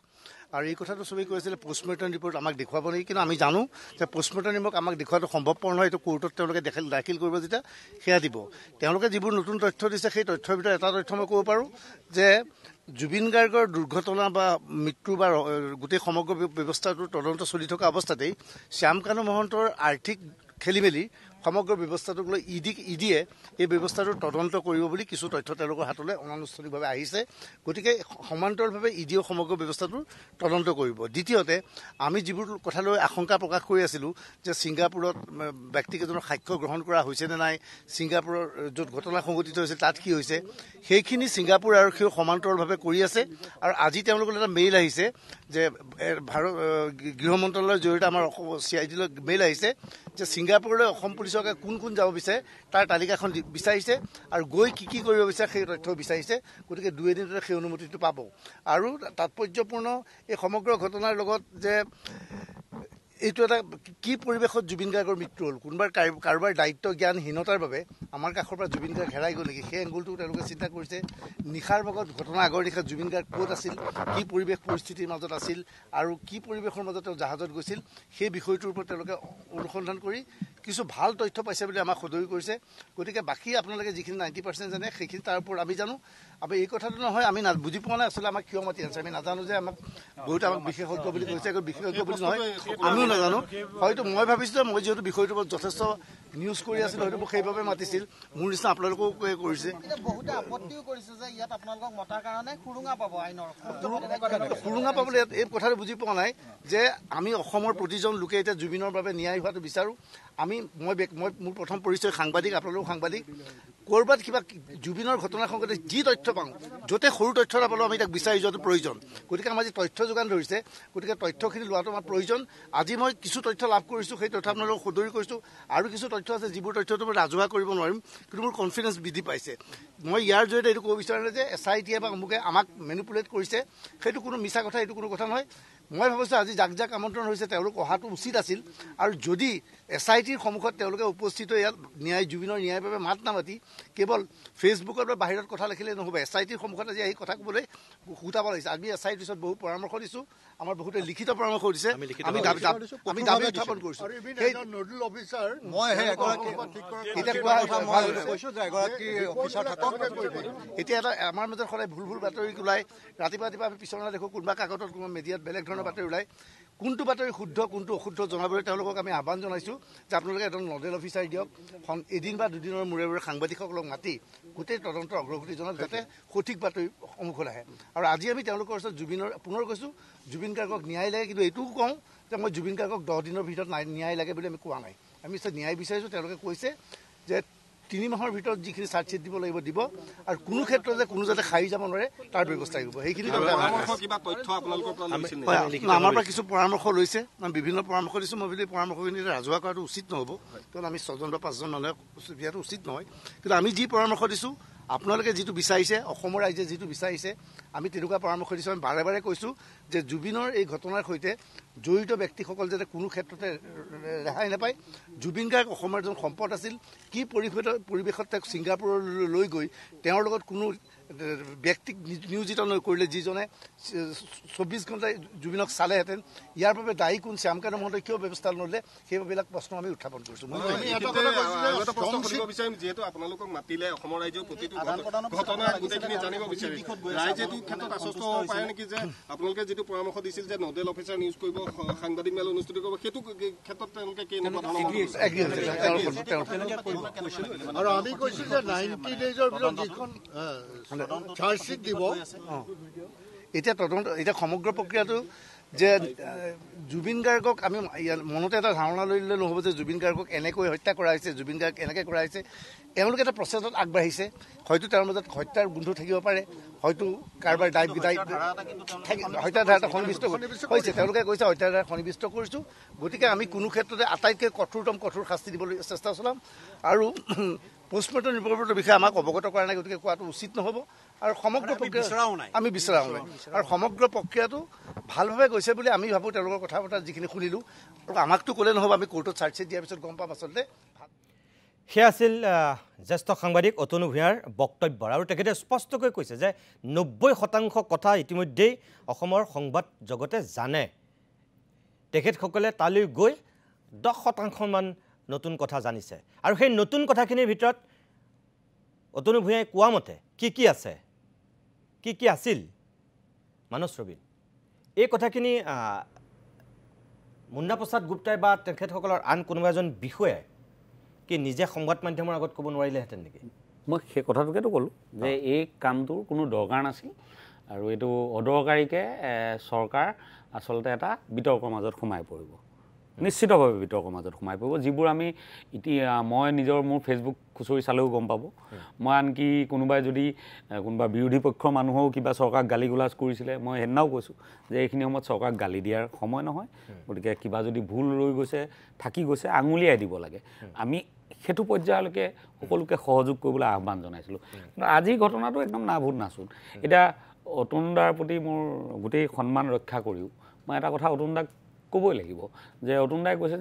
আৰু এই কথাটো চবেই কৈছিলে পষ্টমৰ্টেম ৰিপৰ্ট আমাক দেখুৱাব নেকি, কিন্তু আমি জানো যে পষ্টমৰ্টেম ৰিপৰ্ট আমাক দেখুৱাটো সম্ভৱপৰ নহয়। এইটো কোৰ্টত তেওঁলোকে দাখিল কৰিব যেতিয়া সেয়া দিব। তেওঁলোকে যিবোৰ নতুন তথ্য দিছে সেই তথ্যৰ ভিতৰত এটা তথ্য মই ক'ব পাৰোঁ যে জুবিন গাৰ্গৰ দুৰ্ঘটনা বা মৃত্যু বা গোটেই সমগ্ৰ ব্যৱস্থাটোৰ তদন্ত চলি থকা অৱস্থাতেই শ্যাম কানু মহন্তৰ আৰ্থিক খেলিমেলি সমগ্ৰ ব্যৱস্থাটোক লৈ ইডিয়ে এই ব্যৱস্থাটোৰ তদন্ত কৰিব বুলি কিছু তথ্য তেওঁলোকৰ হাতলৈ অনানুষ্ঠানিকভাৱে আহিছে গতিকে সমান্তৰালভাৱে ইডিয়েও সমগ্ৰ ব্যৱস্থাটোৰ তদন্ত কৰিব দ্বিতীয়তে আমি যিবোৰ কথালৈ আশংকা প্ৰকাশ কৰি আছিলোঁ যে ছিংগাপুৰত ব্যক্তিকেইজনৰ সাক্ষ্য গ্ৰহণ কৰা হৈছে নে নাই ছিংগাপুৰৰ য'ত ঘটনা সংঘটিত হৈছে তাত কি হৈছে সেইখিনি ছিংগাপুৰ আৰক্ষীয়ে সমান্তৰালভাৱে কৰি আছে আৰু আজি তেওঁলোকৰ এটা মেইল আহিছে যে ভাৰত গৃহ মন্ত্ৰালয়ৰ জৰিয়তে আমাৰ CID-লৈ মেইল আহিছে যে ছিংগাপুৰলৈ অসম পুলিচকে কোন যাব বিচাৰে তাৰ তালিকাখন বিচাৰিছে আৰু গৈ কি কৰিব বিচাৰে সেই তথ্য বিচাৰিছে গতিকে 2 এদিনতে সেই অনুমতিটো পাব আৰু তাৎপৰ্যপূৰ্ণ এই সমগ্ৰ ঘটনাৰ লগত যে এইটো এটা কি পৰিৱেশত জুবিন গাৰ্গৰ মৃত্যু হ'ল কাৰোবাৰ দায়িত্ব জ্ঞানহীনতাৰ বাবে আমাৰ কাষৰ পৰা জুবিন গাৰ্গ হেৰাই গ'ল নেকি সেই এংগুলটো তেওঁলোকে চিন্তা কৰিছে নিশাৰ ভাগত ঘটনা আগৰ নিশা জুবিন গাৰ্গ ক'ত আছিল কি পৰিৱেশ পৰিস্থিতিৰ মাজত আছিল আৰু কি পৰিৱেশৰ মাজত তেওঁ জাহাজত গৈছিল সেই বিষয়টোৰ ওপৰত তেওঁলোকে অনুসন্ধান কৰি কিছু ভাল তথ্য পাইছে বুলি আমাক সদৰি কৰিছে গতিকে বাকী আপোনালোকে যিখিনি 90% জানে সেইখিনি তাৰ ওপৰত আমি জানো আমি এই কথাটো নহয় আমি বুজি পোৱা নাই আচলতে আমাক কিয় মাতি আছে আমি নাজানো যে আমাক বহুত আমাক বিশেষজ্ঞ বুলি কৈছে বিশেষজ্ঞ বুলি নহয় আমিও নাজানো হয়তো মই ভাবিছোঁ যে মই যিহেতু বিষয়টোৰ ওপৰত যথেষ্ট নিউজ কৰি আছিলোঁ হয়তো মোক সেইবাবে মাতিছিল মোৰ নিচিনা আপোনালোকেও কৰিছে বহুতে আপত্তিও কৰিছে যে ইয়াত আপোনালোকক মতাৰ কাৰণে খুৰুঙা পাব আইনৰ খুৰুঙা পাবলৈ এই কথাটো বুজি পোৱা নাই যে আমি অসমৰ প্ৰতিজন লোকে এতিয়া জুবিনৰ বাবে ন্যায় হোৱাটো বিচাৰোঁ আমি মই মোৰ প্ৰথম পৰিচয় সাংবাদিক আপোনালোক সাংবাদিক ক'ৰবাত কিবা জুবিনৰ ঘটনাৰ সংক্ৰান্তত যি তথ্য পাওঁ য'তে সৰু তথ্য নাপালেও আমি তাক বিচাৰি যোৱাটো প্ৰয়োজন গতিকে আমাৰ যি তথ্য যোগান ধৰিছে গতিকে তথ্যখিনি লোৱাটো আমাৰ প্ৰয়োজন আজি মই কিছু তথ্য লাভ কৰিছোঁ সেই তথ্য আপোনালোকক সদৰি কৰিছোঁ আৰু কিছু তথ্য আছে যিবোৰ তথ্যটো মই ৰাজহুৱা কৰিব নোৱাৰিম কিন্তু মোৰ কনফিডেঞ্চ বৃদ্ধি পাইছে মই ইয়াৰ জৰিয়তে এইটো ক'ব বিচাৰোঁ যে SIT-য়ে বা অমুকে আমাক মেনিপুলেট কৰিছে সেইটো কোনো মিছা কথা এইটো কোনো কথা নহয় মই ভাবিছোঁ আজি যাক আমন্ত্ৰণ হৈছে তেওঁলোক অহাটো উচিত আছিল আৰু যদি SIT-ৰ সন্মুখত তেওঁলোকে উপস্থিত হৈ ইয়াত জুবিনৰ ন্যায়ৰ বাবে মাত নামাতি কেৱল ফেচবুকত বা বাহিৰত কথা লিখিলে নহ'ব SIT-ৰ সন্মুখত আজি আহি কথা ক'বলৈ গোটাব লাগিছে আমি SIT-ৰ পিছত বহু পৰামৰ্শ দিছোঁ আমাৰ বহুতে লিখিত পৰামৰ্শ দিছে আমি দাবী উত্থাপন কৰিছোঁ নোডেল অফিচাৰ এতিয়া এটা আমাৰ মাজত সদায় ভুল বাতৰি ওলাই ৰাতিপুৱা আমি পিছলৈ দেখোঁ কোনোবা কাকতত কোনোবা মিডিয়াত বেলেগ ধৰণৰ বাতৰি ওলাই কোনটো বাতৰি শুদ্ধ কোনটো অশুদ্ধ জনাবলৈ তেওঁলোকক আমি আহ্বান জনাইছোঁ যে আপোনালোকে এজন নডেল অফিচাৰ দিয়ক এদিন বা দুদিনৰ মূৰে সাংবাদিকসকলক মাতি গোটেই তদন্তৰ অগ্ৰগতি জনাওক যাতে সঠিক বাতৰি সন্মুখত আহে আৰু আজি আমি তেওঁলোকৰ ওচৰত পুনৰ কৈছোঁ জুবিন গাৰ্গক ন্যায় লাগে কিন্তু এইটোও কওঁ যে মই জুবিন গাৰ্গক 10 দিনৰ ভিতৰত ন্যায় লাগে বুলি আমি কোৱা নাই আমি ন্যায় বিচাৰিছোঁ তেওঁলোকে কৈছে যে 3 মাহৰ ভিতৰত যিখিনি চাৰ্জশ্বিট দিব লাগিব দিব আৰু কোনো ক্ষেত্ৰত যে কোনো যাতে খাই যাব নোৱাৰে তাৰ ব্যৱস্থা কৰিব সেইখিনি আমাৰ পৰা কিছু পৰামৰ্শ লৈছে আমি বিভিন্ন পৰামৰ্শ দিছোঁ মই বুলি পৰামৰ্শখিনি ৰাজহুৱা কৰাটো উচিত নহ'ব কাৰণ আমি 6জন বা 5জন মানুহে দিয়াটো উচিত নহয় কিন্তু আমি যি পৰামৰ্শ দিছোঁ আপোনালোকে যিটো বিচাৰিছে অসমৰ ৰাইজে যিটো বিচাৰিছে আমি তেনেকুৱা পৰামৰ্শ দিছোঁ আমি বাৰে বাৰে কৈছোঁ যে জুবিনৰ এই ঘটনাৰ সৈতে জড়িত ব্যক্তিসকল যাতে কোনো ক্ষেত্ৰতে ৰেহাই নাপায় জুবিন গাৰ্গ অসমৰ এজন সম্পদ আছিল কি পৰিৱেশত তেওঁক ছিংগাপুৰলৈ লৈ গৈ তেওঁৰ লগত কোনো ব্যক্তিক নিয়োজিত নকৰিলে যিজনে 24 ঘণ্টাই জুবিনক চালেহেঁতেন ইয়াৰ বাবে দায়ী কোন শ্যামকান্ত মহোদয় কিয় ব্যৱস্থা নল'লে সেইবিলাক প্ৰশ্ন আমি উত্থাপন কৰিছোঁ যিহেতু আপোনালোকক মাতিলে অসমৰ ৰাইজেও প্ৰতিটো ঘটনা গোটেইখিনি জানিব বিচাৰে ৰাইজে এইটো ক্ষেত্ৰত আশ্বস্ত হ'ব পাৰে নেকি যে আপোনালোকে যিটো পৰামৰ্শ দিছিল যে নডেল অফিচাৰ নিউজ কৰিব সাংবাদিক মেল অনুষ্ঠিত কৰিব সেইটো ক্ষেত্ৰত তেওঁলোকে কেনেকুৱা আৰু আমি কৈছোঁ যে 90 ডেইজৰ ভিতৰত যিখন চাৰ্জশ্বিট দিব এতিয়া সমগ্ৰ প্ৰক্ৰিয়াটো যে জুবিন গাৰ্গক আমি মনতে এটা ধাৰণা লৈ ল'লে নহ'ব যে জুবিন গাৰ্গক এনেকৈ হত্যা কৰা হৈছে জুবিন গাৰ্গ এনেকৈ কৰা হৈছে এওঁলোকে এটা প্ৰচেছত আগবাঢ়িছে হয়তো তেওঁৰ মাজত হত্যাৰ গোন্ধ থাকিব পাৰে হয়তো কাৰোবাৰ হত্যাধাৰা এটা সন্নিৱিষ্ট হৈছে তেওঁলোকে কৈছে হত্যাধাৰা সন্নিৱিষ্ট কৰিছোঁ গতিকে আমি কোনো ক্ষেত্ৰতে আটাইতকৈ কঠোৰ শাস্তি দিবলৈ চেষ্টা চলাম আৰু পোষ্টমৰ্টম ৰিপৰ্টৰ বিষয়ে আমাক অৱগত কৰা নাই গতিকে কোৱাটো উচিত নহ'ব আৰু সমগ্ৰ প্ৰক্ৰিয়া আমি বিচৰাও নাই আৰু সমগ্ৰ প্ৰক্ৰিয়াটো ভালভাৱে গৈছে বুলি আমি ভাবোঁ তেওঁলোকৰ কথা বতৰা যিখিনি শুনিলোঁ আৰু আমাকতো ক'লে নহ'ব আমি কোৰ্টত চাৰ্জশ্বিট দিয়াৰ পিছত গম পাম আচলতে সেয়া আছিল জ্যেষ্ঠ সাংবাদিক অতনু ভূঞাৰ বক্তব্য আৰু তেখেতে স্পষ্টকৈ কৈছে যে 90% কথা ইতিমধ্যেই অসমৰ সংবাদ জগতে জানে তেখেতসকলে তালৈ গৈ 10% নতুন কথা জানিছে আৰু সেই নতুন কথাখিনিৰ ভিতৰত অতনু ভূঞাই কোৱা মতে কি আছে কি আছিল মানস ৰবীন এই কথাখিনি মুন্না প্ৰসাদ গুপ্তাই বা তেখেতসকলৰ আন কোনোবা এজন বিষয়াই কি নিজে সংবাদ মাধ্যমৰ আগত ক'ব নোৱাৰিলেহেঁতেন নেকি মই সেই কথাটোকেতো ক'লোঁ যে এই কামটোৰ কোনো দৰকাৰ নাছিল আৰু এইটো অদৰকাৰীকে চৰকাৰ আচলতে এটা বিতৰ্কৰ মাজত সোমাই পৰিব নিশ্চিতভাৱে বিতৰ্কৰ মাজত সোমাই পৰিব যিবোৰ আমি এতিয়া মই নিজৰ মোৰ ফেচবুক খুচৰি চালেও গম পাব মই আনকি কোনোবাই যদি কোনোবা বিৰোধী পক্ষৰ মানুহেও কিবা চৰকাৰক গালি গোলাজ কৰিছিলে মই সেইদিনাও কৈছোঁ যে এইখিনি সময়ত চৰকাৰক গালি দিয়াৰ সময় নহয় গতিকে কিবা যদি ভুল ৰৈ গৈছে থাকি গৈছে আঙুলিয়াই দিব লাগে আমি সেইটো পৰ্যায়লৈকে সকলোকে সহযোগ কৰিবলৈ আহ্বান জনাইছিলোঁ কিন্তু আজিৰ ঘটনাটো একদম নাভূত নাচোন এতিয়া অতুন দাৰ প্ৰতি মোৰ গোটেই সন্মান ৰক্ষা কৰিও মই এটা কথা অতুন দাক ক'বই লাগিব যে অতুন দাই কৈছে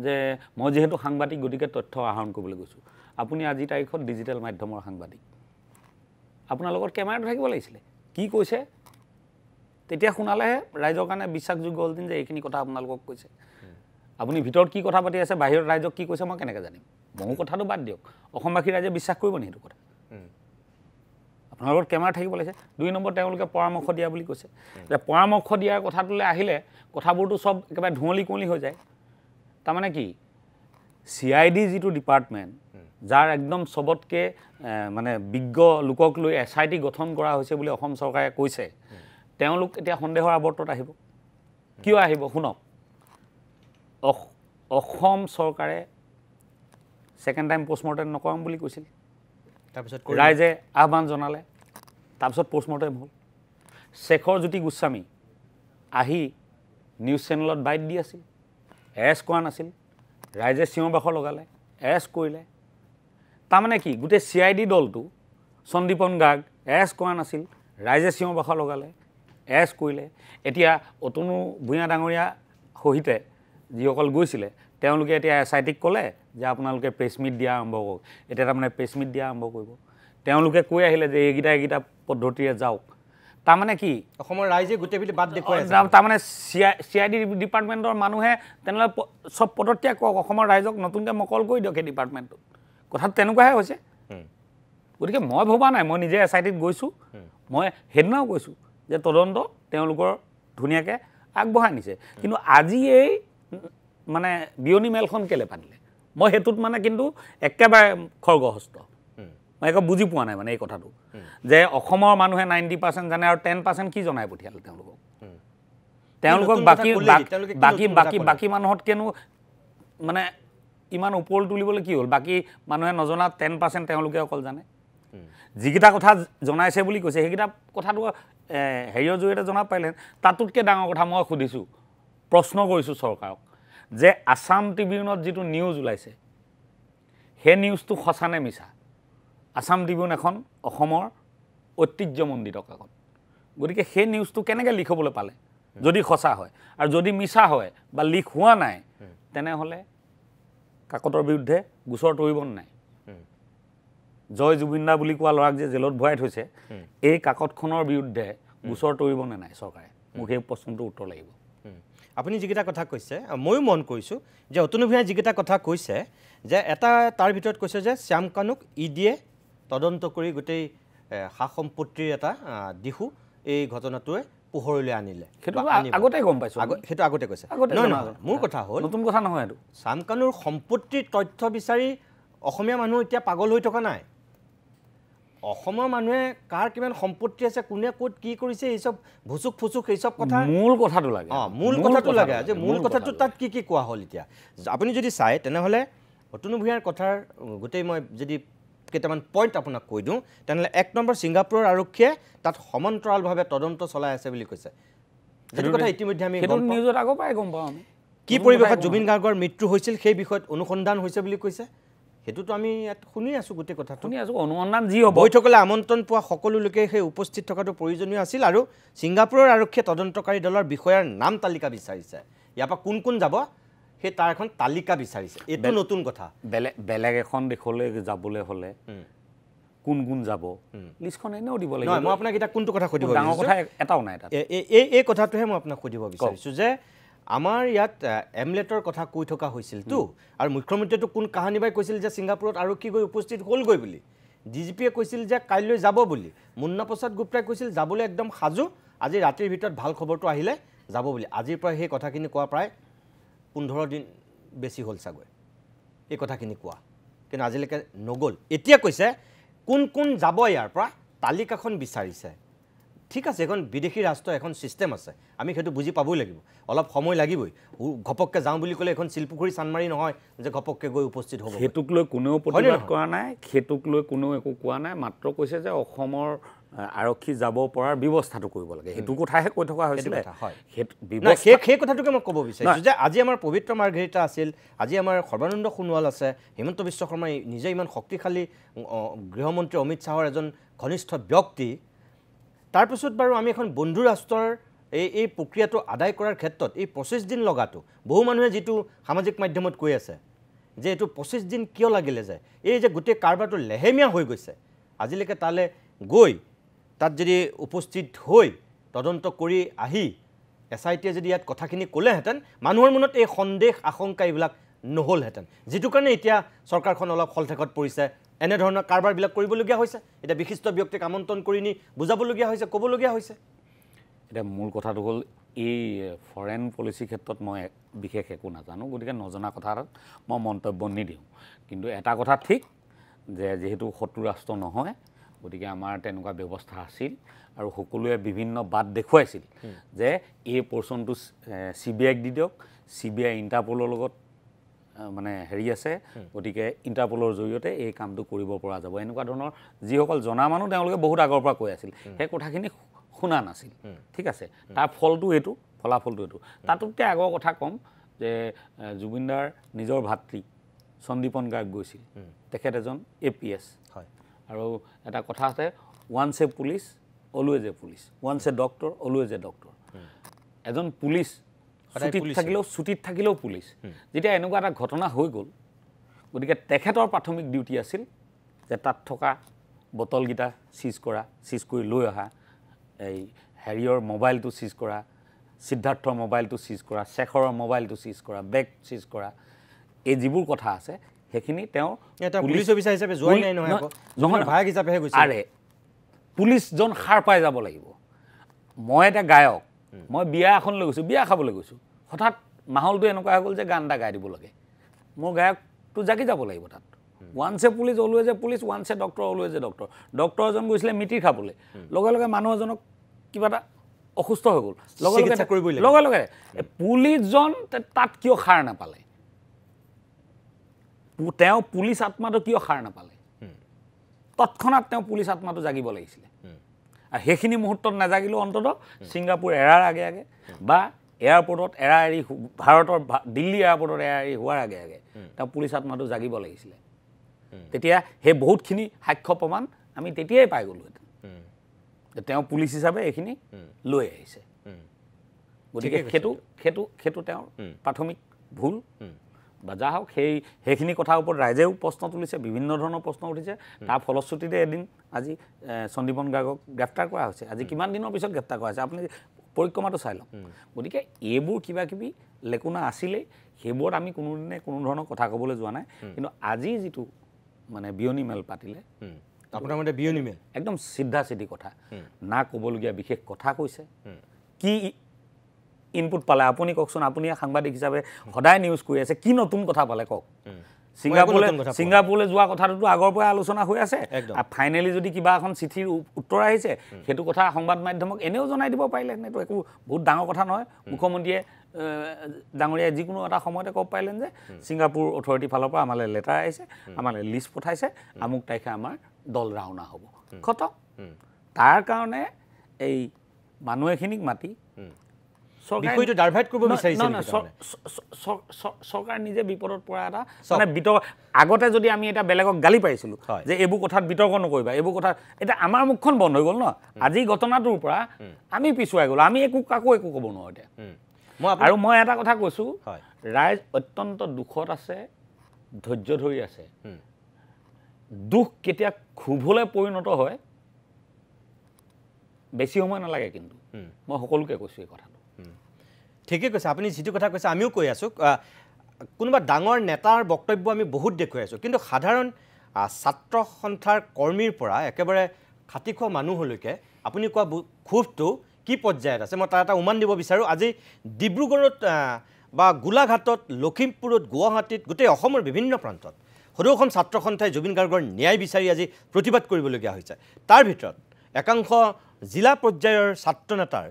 যে মই যিহেতু সাংবাদিক গতিকে তথ্য আহৰণ কৰিবলৈ গৈছোঁ আপুনি আজিৰ তাৰিখত ডিজিটেল মাধ্যমৰ সাংবাদিক আপোনাৰ লগত কেমেৰাটো থাকিব লাগিছিলে কি কৈছে তেতিয়া শুনালেহে ৰাইজৰ কাৰণে বিশ্বাসযোগ্য হ'লহেঁতেন যে এইখিনি কথা আপোনালোকক কৈছে আপুনি ভিতৰত কি কথা পাতি আছে বাহিৰত ৰাইজক কি কৈছে মই কেনেকৈ জানিম ময়ো কথাটো বাদ দিয়ক অসমবাসী ৰাইজে বিশ্বাস কৰিব নি সেইটো কথা আপোনাৰ লগত কেমেৰা থাকিব লাগিছে 2 নম্বৰ তেওঁলোকে পৰামৰ্শ দিয়া বুলি কৈছে যে পৰামৰ্শ দিয়াৰ কথাটোলৈ আহিলে কথাবোৰতো সব একেবাৰে ধুঁৱলি কুঁৱলি হৈ যায় তাৰমানে কি CID যিটো ডিপাৰ্টমেণ্ট যাৰ একদম সবতকে মানে বিজ্ঞ লোকক লৈ SIT গঠন কৰা হৈছে বুলি অসম চৰকাৰে কৈছে তেওঁলোক এতিয়া সন্দেহৰ আৱৰ্তত আহিব কিয় আহিব শুনক অসম চৰকাৰে সেকেন্ড টাইম পোষ্টমৰ্টেম নকৰাম বুলি কৈছিল তাৰপিছত ৰাইজে আহ্বান জনালে তাৰপিছত পোষ্টমৰ্টেম হ'ল শেখৰ জ্যোতি গোস্বামী আহি নিউজ চেনেলত বাইট দি আছিল এৰেষ্ট কৰা নাছিল ৰাইজে চিঞৰ বাখৰ লগালে এৰেষ্ট কৰিলে তাৰমানে কি গোটেই CID দলটো সন্দীপন গাৰ্গ এৰেষ্ট কৰা নাছিল ৰাইজে চিঞৰ বাখৰ লগালে এৰেষ্ট কৰিলে এতিয়া অতনু ভূঞা ডাঙৰীয়া সহিতে যিসকল গৈছিলে তেওঁলোকে এতিয়া SITক ক'লে যে আপোনালোকে প্ৰেছ মিট দিয়া আৰম্ভ কৰক এতিয়া তাৰমানে প্ৰেছ মিট দিয়া আৰম্ভ কৰিব তেওঁলোকে কৈ আহিলে যে এইকেইটা পদ্ধতিৰে যাওক তাৰমানে কি অসমৰ ৰাইজে গোটেইবিধ বাদ দেখুৱাই আছে তাৰমানে CID ডিপাৰ্টমেণ্টৰ মানুহে তেনেহ'লে সব পদত্যাগ কৰক অসমৰ ৰাইজক নতুনকৈ মকল কৰি দিয়ক এই ডিপাৰ্টমেণ্টটো কথাটো তেনেকুৱাহে হৈছে গতিকে মই ভবা নাই মই নিজে SITত গৈছোঁ মই সেইদিনাও কৈছোঁ যে তদন্ত তেওঁলোকৰ ধুনীয়াকৈ আগবঢ়াই নিছে কিন্তু আজি এই মানে বিয়নি মেলখন কেলে পাতিলে মই হেতুত মানে কিন্তু একেবাৰে খৰ্গহস্ত মই একো বুজি পোৱা নাই মানে এই কথাটো যে অসমৰ মানুহে 90% জানে আৰু 10% কি জনাই পঠিয়ালে তেওঁলোকক বাকি মানুহত কেনো মানে ইমান ওপৰ তুলিবলৈ কি হ'ল বাকি মানুহে নজনা 10% তেওঁলোকে অকল জানে যিকেইটা কথা জনাইছে বুলি কৈছে সেইকেইটা কথাটো হেৰিয়ৰ জৰিয়তে জনাব পাৰিলে তাতোতকৈ ডাঙৰ কথা মই সুধিছোঁ প্ৰশ্ন কৰিছোঁ চৰকাৰক যে আসাম ট্ৰিবিউনত যিটো নিউজ ওলাইছে সেই নিউজটো সঁচা নে মিছা আসাম ট্ৰিবিউন এখন অসমৰ ঐতিহ্যমণ্ডিত কাকত গতিকে সেই নিউজটো কেনেকৈ লিক হ'বলৈ পালে যদি সঁচা হয় আৰু যদি মিছা হয় বা লিক হোৱা নাই তেনেহ'লে কাকতৰ বিৰুদ্ধে গোচৰ তৰিব নাই জয় জুবিন্দা বুলি কোৱা ল'ৰাক যে জেলত ভৰাই থৈছে এই কাকতখনৰ বিৰুদ্ধে গোচৰ তৰিব নে নাই চৰকাৰে মোক সেই প্ৰশ্নটোৰ উত্তৰ লাগিব আপুনি যিকেইটা কথা কৈছে ময়ো মন কৰিছোঁ যে অতনু ভূঞাই যিকেইটা কথা কৈছে যে এটা তাৰ ভিতৰত কৈছে যে শ্যাম কানুক ইডিয়ে তদন্ত কৰি গোটেই সা সম্পত্তিৰ এটা দিশু এই ঘটনাটোৱে পোহৰলৈ আনিলে সেইটো আগতে গম পাইছোঁ সেইটো আগতে কৈছে মোৰ কথা হ'ল নতুন কথা নহয় এইটো শ্যাম কানুৰ সম্পত্তিৰ তথ্য বিচাৰি অসমীয়া মানুহ এতিয়া পাগল হৈ থকা নাই অসমৰ মানুহে কাৰ কিমান সম্পত্তি আছে কোনে ক'ত কি কৰিছে এই সব ভুচুক ফুচুক এই সব কথা মূল কথাটো লাগে মূল কথাটো লাগে যে মূল কথাটো তাত কি কি কোৱা হ'ল এতিয়া আপুনি যদি চাই তেনেহ'লে অতনু ভূঞাৰ কথাৰ গোটেই মই যদি কেইটামান পইণ্ট আপোনাক কৈ দিওঁ তেনেহ'লে 1 নম্বৰ ছিংগাপুৰৰ আৰক্ষীয়ে তাত সমান্তৰালভাৱে তদন্ত চলাই আছে বুলি কৈছে সেইটো কথা ইতিমধ্যে আমি নিউজত আগৰ পৰাই গম পাওঁ আমি কি পৰিৱেশত জুবিন গাৰ্গৰ মৃত্যু হৈছিল সেই বিষয়ত অনুসন্ধান হৈছে বুলি কৈছে হেতুটো আমি ইয়াত শুনি আছোঁ গোটেই কথাটো শুনি আছোঁ অনুসন্ধান যি হ'ব বৈঠকলৈ আমন্ত্ৰণ পোৱা সকলো লোকে সেই উপস্থিত থকাটো প্ৰয়োজনীয় আছিল আৰু ছিংগাপুৰৰ আৰক্ষীয়ে তদন্তকাৰী দলৰ বিষয়াৰ নাম তালিকা বিচাৰিছে ইয়াৰ পৰা কোন কোন যাব সেই তাৰ এখন তালিকা বিচাৰিছে এইটো নতুন কথা বেলেগ এখন দেশলৈ যাবলৈ হ'লে কোন কোন যাব লিষ্টখন এনেও দিব লাগিব মই আপোনাক এতিয়া কোনটো কথা সুধিব ডাঙৰ কথা এটাও নাই তাত এই কথাটোহে মই আপোনাক সুধিব বিচাৰিছোঁ যে আমাৰ ইয়াত এমলেটৰ কথা কৈ থকা হৈছিলতো আৰু মুখ্যমন্ত্ৰীটো কোন কাহানী বাই কৈছিল যে ছিংগাপুৰত আৰক্ষী গৈ উপস্থিত হ'লগৈ বুলি ডিজিপিয়ে কৈছিল যে কাইলৈ যাব বুলি মুন্না প্ৰসাদ গুপ্তাই কৈছিল যাবলৈ একদম সাজু আজি ৰাতিৰ ভিতৰত ভাল খবৰটো আহিলে যাব বুলি আজিৰ পৰা সেই কথাখিনি কোৱা প্ৰায় 15 দিন বেছি হ'ল চাগৈ এই কথাখিনি কোৱা কিন্তু আজিলৈকে নগ'ল এতিয়া কৈছে কোন কোন যাব ইয়াৰ পৰা তালিকাখন বিচাৰিছে ঠিক আছে এখন বিদেশী ৰাষ্ট্ৰ এখন সিস্টেম আছে আমি সেইটো বুজি পাবই লাগিব অলপ সময় লাগিবই ঘপককে যাওঁ বুলি ক'লে এখন শিলপুখুৰী চানমাৰি নহয় যে ঘপককে গৈ উপস্থিত হ'ব হেতুক লৈ কোনেও প্ৰতিবাদ কৰা নাই হেতুক লৈ কোনেও একো কোৱা নাই মাত্ৰ কৈছে যে অসমৰ আৰক্ষী যাব পৰাৰ ব্যৱস্থাটো কৰিব লাগে হেতু কথাহে কৈ থকা হৈছিল সেই কথাটোকে মই ক'ব বিচাৰিছোঁ যে আজি আমাৰ পবিত্ৰ মাৰ্ঘেৰিটা আছিল আজি আমাৰ সৰ্বানন্দ সোণোৱাল আছে হিমন্ত বিশ্ব শৰ্মা নিজে ইমান শক্তিশালী গৃহমন্ত্ৰী অমিত শ্বাহৰ এজন ঘনিষ্ঠ ব্যক্তি তাৰপিছত বাৰু আমি এখন বন্ধু ৰাষ্ট্ৰৰ এই প্ৰক্ৰিয়াটো আদায় কৰাৰ ক্ষেত্ৰত এই 25 দিন লগাটো বহু মানুহে যিটো সামাজিক মাধ্যমত কৈ আছে যে এইটো 25 দিন কিয় লাগিলে যায় এই যে গোটেই কাৰবাৰটো লেহেমীয়া হৈ গৈছে আজিলৈকে তালৈ গৈ তাত যদি উপস্থিত হৈ তদন্ত কৰি আহি SITয়ে যদি ইয়াত কথাখিনি ক'লেহেঁতেন মানুহৰ মনত এই সন্দেহ আশংকা এইবিলাক নহ'লহেঁতেন যিটো কাৰণে এতিয়া চৰকাৰখন অলপ খলঠেকত পৰিছে এনেধৰণৰ কাৰবাৰবিলাক কৰিবলগীয়া হৈছে এতিয়া বিশিষ্ট ব্যক্তিক আমন্ত্ৰণ কৰি নি বুজাবলগীয়া হৈছে ক'বলগীয়া হৈছে এটা মূল কথাটো হ'ল এই ফৰেন পলিচি ক্ষেত্ৰত মই বিশেষ একো নাজানো গতিকে নজনা কথাত মই মন্তব্য নিদিওঁ কিন্তু এটা কথা ঠিক যে যেহেতু শত্ৰু ৰাষ্ট্ৰ নহয় গতিকে আমাৰ তেনেকুৱা ব্যৱস্থা আছিল আৰু সকলোৱে বিভিন্ন বাট দেখুৱাইছিল যে এই পৰ্চনটো CBIক দি দিয়ক CBI ইণ্টাৰপলৰ লগত মানে হেৰি আছে গতিকে ইণ্টাৰপলৰ জৰিয়তে এই কামটো কৰিব পৰা যাব এনেকুৱা ধৰণৰ যিসকল জনা মানুহ তেওঁলোকে বহুত আগৰ পৰা কৈ আছিল সেই কথাখিনি শুনা নাছিল ঠিক আছে তাৰ ফলাফলটো এইটো তাতোতকৈ আগৰ কথা ক'ম যে জুবিনদাৰ নিজৰ ভাতৃ সন্দীপন গাৰ্গ গৈছিল তেখেত এজন APS হয় আৰু এটা কথা আছে once a police always a police once a doctor always a doctor এজন পুলিচ ছুটিত থাকিলেও পুলিচ যেতিয়া এনেকুৱা এটা ঘটনা হৈ গ'ল গতিকে তেখেতৰ প্ৰাথমিক ডিউটি আছিল যে তাত থকা বটলকেইটা চিজ কৰি লৈ অহা এই হেৰিয়ৰ মোবাইলটো চিজ কৰা সিদ্ধাৰ্থৰ মোবাইলটো চিজ কৰা শেখৰৰ মোবাইলটো চিজ কৰা বেগ চিজ কৰা এই যিবোৰ কথা আছে সেইখিনি তেওঁ এটা পুলিচ অফিচাৰ হিচাপে যোৱাই নাই নহয় নহয় ভাগ হিচাপেহে গৈছে আৰে পুলিচজন সাৰ পাই যাব লাগিব মই এটা গায়ক মই বিয়া এখনলৈ গৈছোঁ বিয়া খাবলৈ গৈছোঁ হঠাৎ মাহলটো এনেকুৱা হৈ গ'ল যে গান এটা গাই দিব লাগে মোৰ গায়কটো জাগি যাব লাগিব তাত once a police always a police once a doctor always a doctor doctor এজন গৈছিলে মিটিৰ খাবলৈ লগে লগে মানুহ এজনক কিবা এটা অসুস্থ হৈ গ'ল লগে লগে পুলিচজন তাত কিয় সাৰ নাপালে তেওঁ পুলিচ আত্মাটো কিয় সাৰ নাপালে তৎক্ষণাত তেওঁ পুলিচ আত্মাটো জাগিব লাগিছিলে আৰু সেইখিনি মুহূৰ্তত নাজাগিলেও অন্ততঃ ছিংগাপুৰ এৰাৰ আগে আগে বা এয়াৰপৰ্টত এৰা এৰি ভাৰতৰ দিল্লী এয়াৰপৰ্টত এৰা এৰি হোৱাৰ আগে আগে তেওঁ পুলিচ আত্মাটো জাগিব লাগিছিলে তেতিয়া সেই বহুতখিনি সাক্ষ্য প্ৰমাণ আমি তেতিয়াই পাই গ'লোহেঁতেন যে তেওঁ পুলিচ হিচাপে এইখিনি লৈ আহিছে গতিকে সেইটো তেওঁৰ প্ৰাথমিক ভুল বা যা হওক সেইখিনি কথাৰ ওপৰত ৰাইজেও প্ৰশ্ন তুলিছে বিভিন্ন ধৰণৰ প্ৰশ্ন উঠিছে তাৰ ফলশ্ৰুতিতে এদিন আজি সন্দীপন গাৰ্গক গ্ৰেপ্তাৰ কৰা হৈছে আজি কিমান দিনৰ পিছত গ্ৰেপ্তাৰ কৰা হৈছে আপুনি পৰিক্ৰমাটো চাই লওক গতিকে এইবোৰ কিবা কিবি লেকুনা আছিলেই সেইবোৰত আমি কোনোদিনে কোনো ধৰণৰ কথা ক'বলৈ যোৱা নাই কিন্তু আজি যিটো মানে বিয়নি মেল পাতিলে আপোনাৰ মতে বিয়নি মেল একদম চিধা চিধি কথা না ক'বলগীয়া বিশেষ কথা কৈছে কি ইনপুট পালে আপুনি কওকচোন আপুনি সাংবাদিক হিচাপে সদায় নিউজ কৰি আছে কি নতুন কথা পালে কওক ছিংগাপুৰলৈ যোৱা কথাটোতো আগৰ পৰাই আলোচনা হৈ আছে আৰু ফাইনেলি যদি কিবা এখন চিঠিৰ উত্তৰ আহিছে সেইটো কথা সংবাদ মাধ্যমক এনেও জনাই দিব পাৰিলেহেঁতেন এইটো একো বহুত ডাঙৰ কথা নহয় মুখ্যমন্ত্ৰীয়ে ডাঙৰীয়াই যিকোনো এটা সময়তে ক'ব পাৰিলেন যে ছিংগাপুৰ অথৰিটিৰ ফালৰ পৰা আমালৈ লেটাৰ আহিছে আমালৈ লিষ্ট পঠাইছে আমুক তাৰিখে আমাৰ দল ৰাওনা হ'ব খতম তাৰ কাৰণে এই মানুহ এখিনিক মাতি চৰকাৰ নিজে বিপদত পৰা এটা মানে বিতৰ্ক আগতে যদি আমি এটা বেলেগক গালি পাৰিছিলোঁ যে এইবোৰ কথাত বিতৰ্ক নকৰিবা এইবোৰ কথা এতিয়া আমাৰ মুখখন বন্ধ হৈ গ'ল ন আজি ঘটনাটোৰ পৰা আমি পিছুৱাই গ'লো আমি কাকো একো ক'ব নোৱাৰোঁ এতিয়া আৰু মই এটা কথা কৈছোঁ ৰাইজ অত্যন্ত দুখত আছে ধৈৰ্য ধৰি আছে দুখ কেতিয়া ক্ষোভলৈ পৰিণত হয় বেছি সময় নালাগে কিন্তু মই সকলোকে কৈছোঁ এই কথাটো ঠিকেই কৈছে আপুনি যিটো কথা কৈছে আমিও কৈ আছোঁ কোনোবা ডাঙৰ নেতাৰ বক্তব্য আমি বহুত দেখুৱাই আছোঁ কিন্তু সাধাৰণ ছাত্ৰ সন্থাৰ কৰ্মীৰ পৰা একেবাৰে খাটি খোৱা মানুহলৈকে আপুনি কোৱা ক্ষোভটো কি পৰ্যায়ত আছে মই তাৰ এটা উমান দিব বিচাৰোঁ আজি ডিব্ৰুগড়ত বা গোলাঘাটত লখিমপুৰত গুৱাহাটীত গোটেই অসমৰ বিভিন্ন প্ৰান্তত সদৌ অসম ছাত্ৰ সন্থাই জুবিন গাৰ্গৰ ন্যায় বিচাৰি আজি প্ৰতিবাদ কৰিবলগীয়া হৈছে তাৰ ভিতৰত একাংশ জিলা পৰ্যায়ৰ ছাত্ৰ নেতাৰ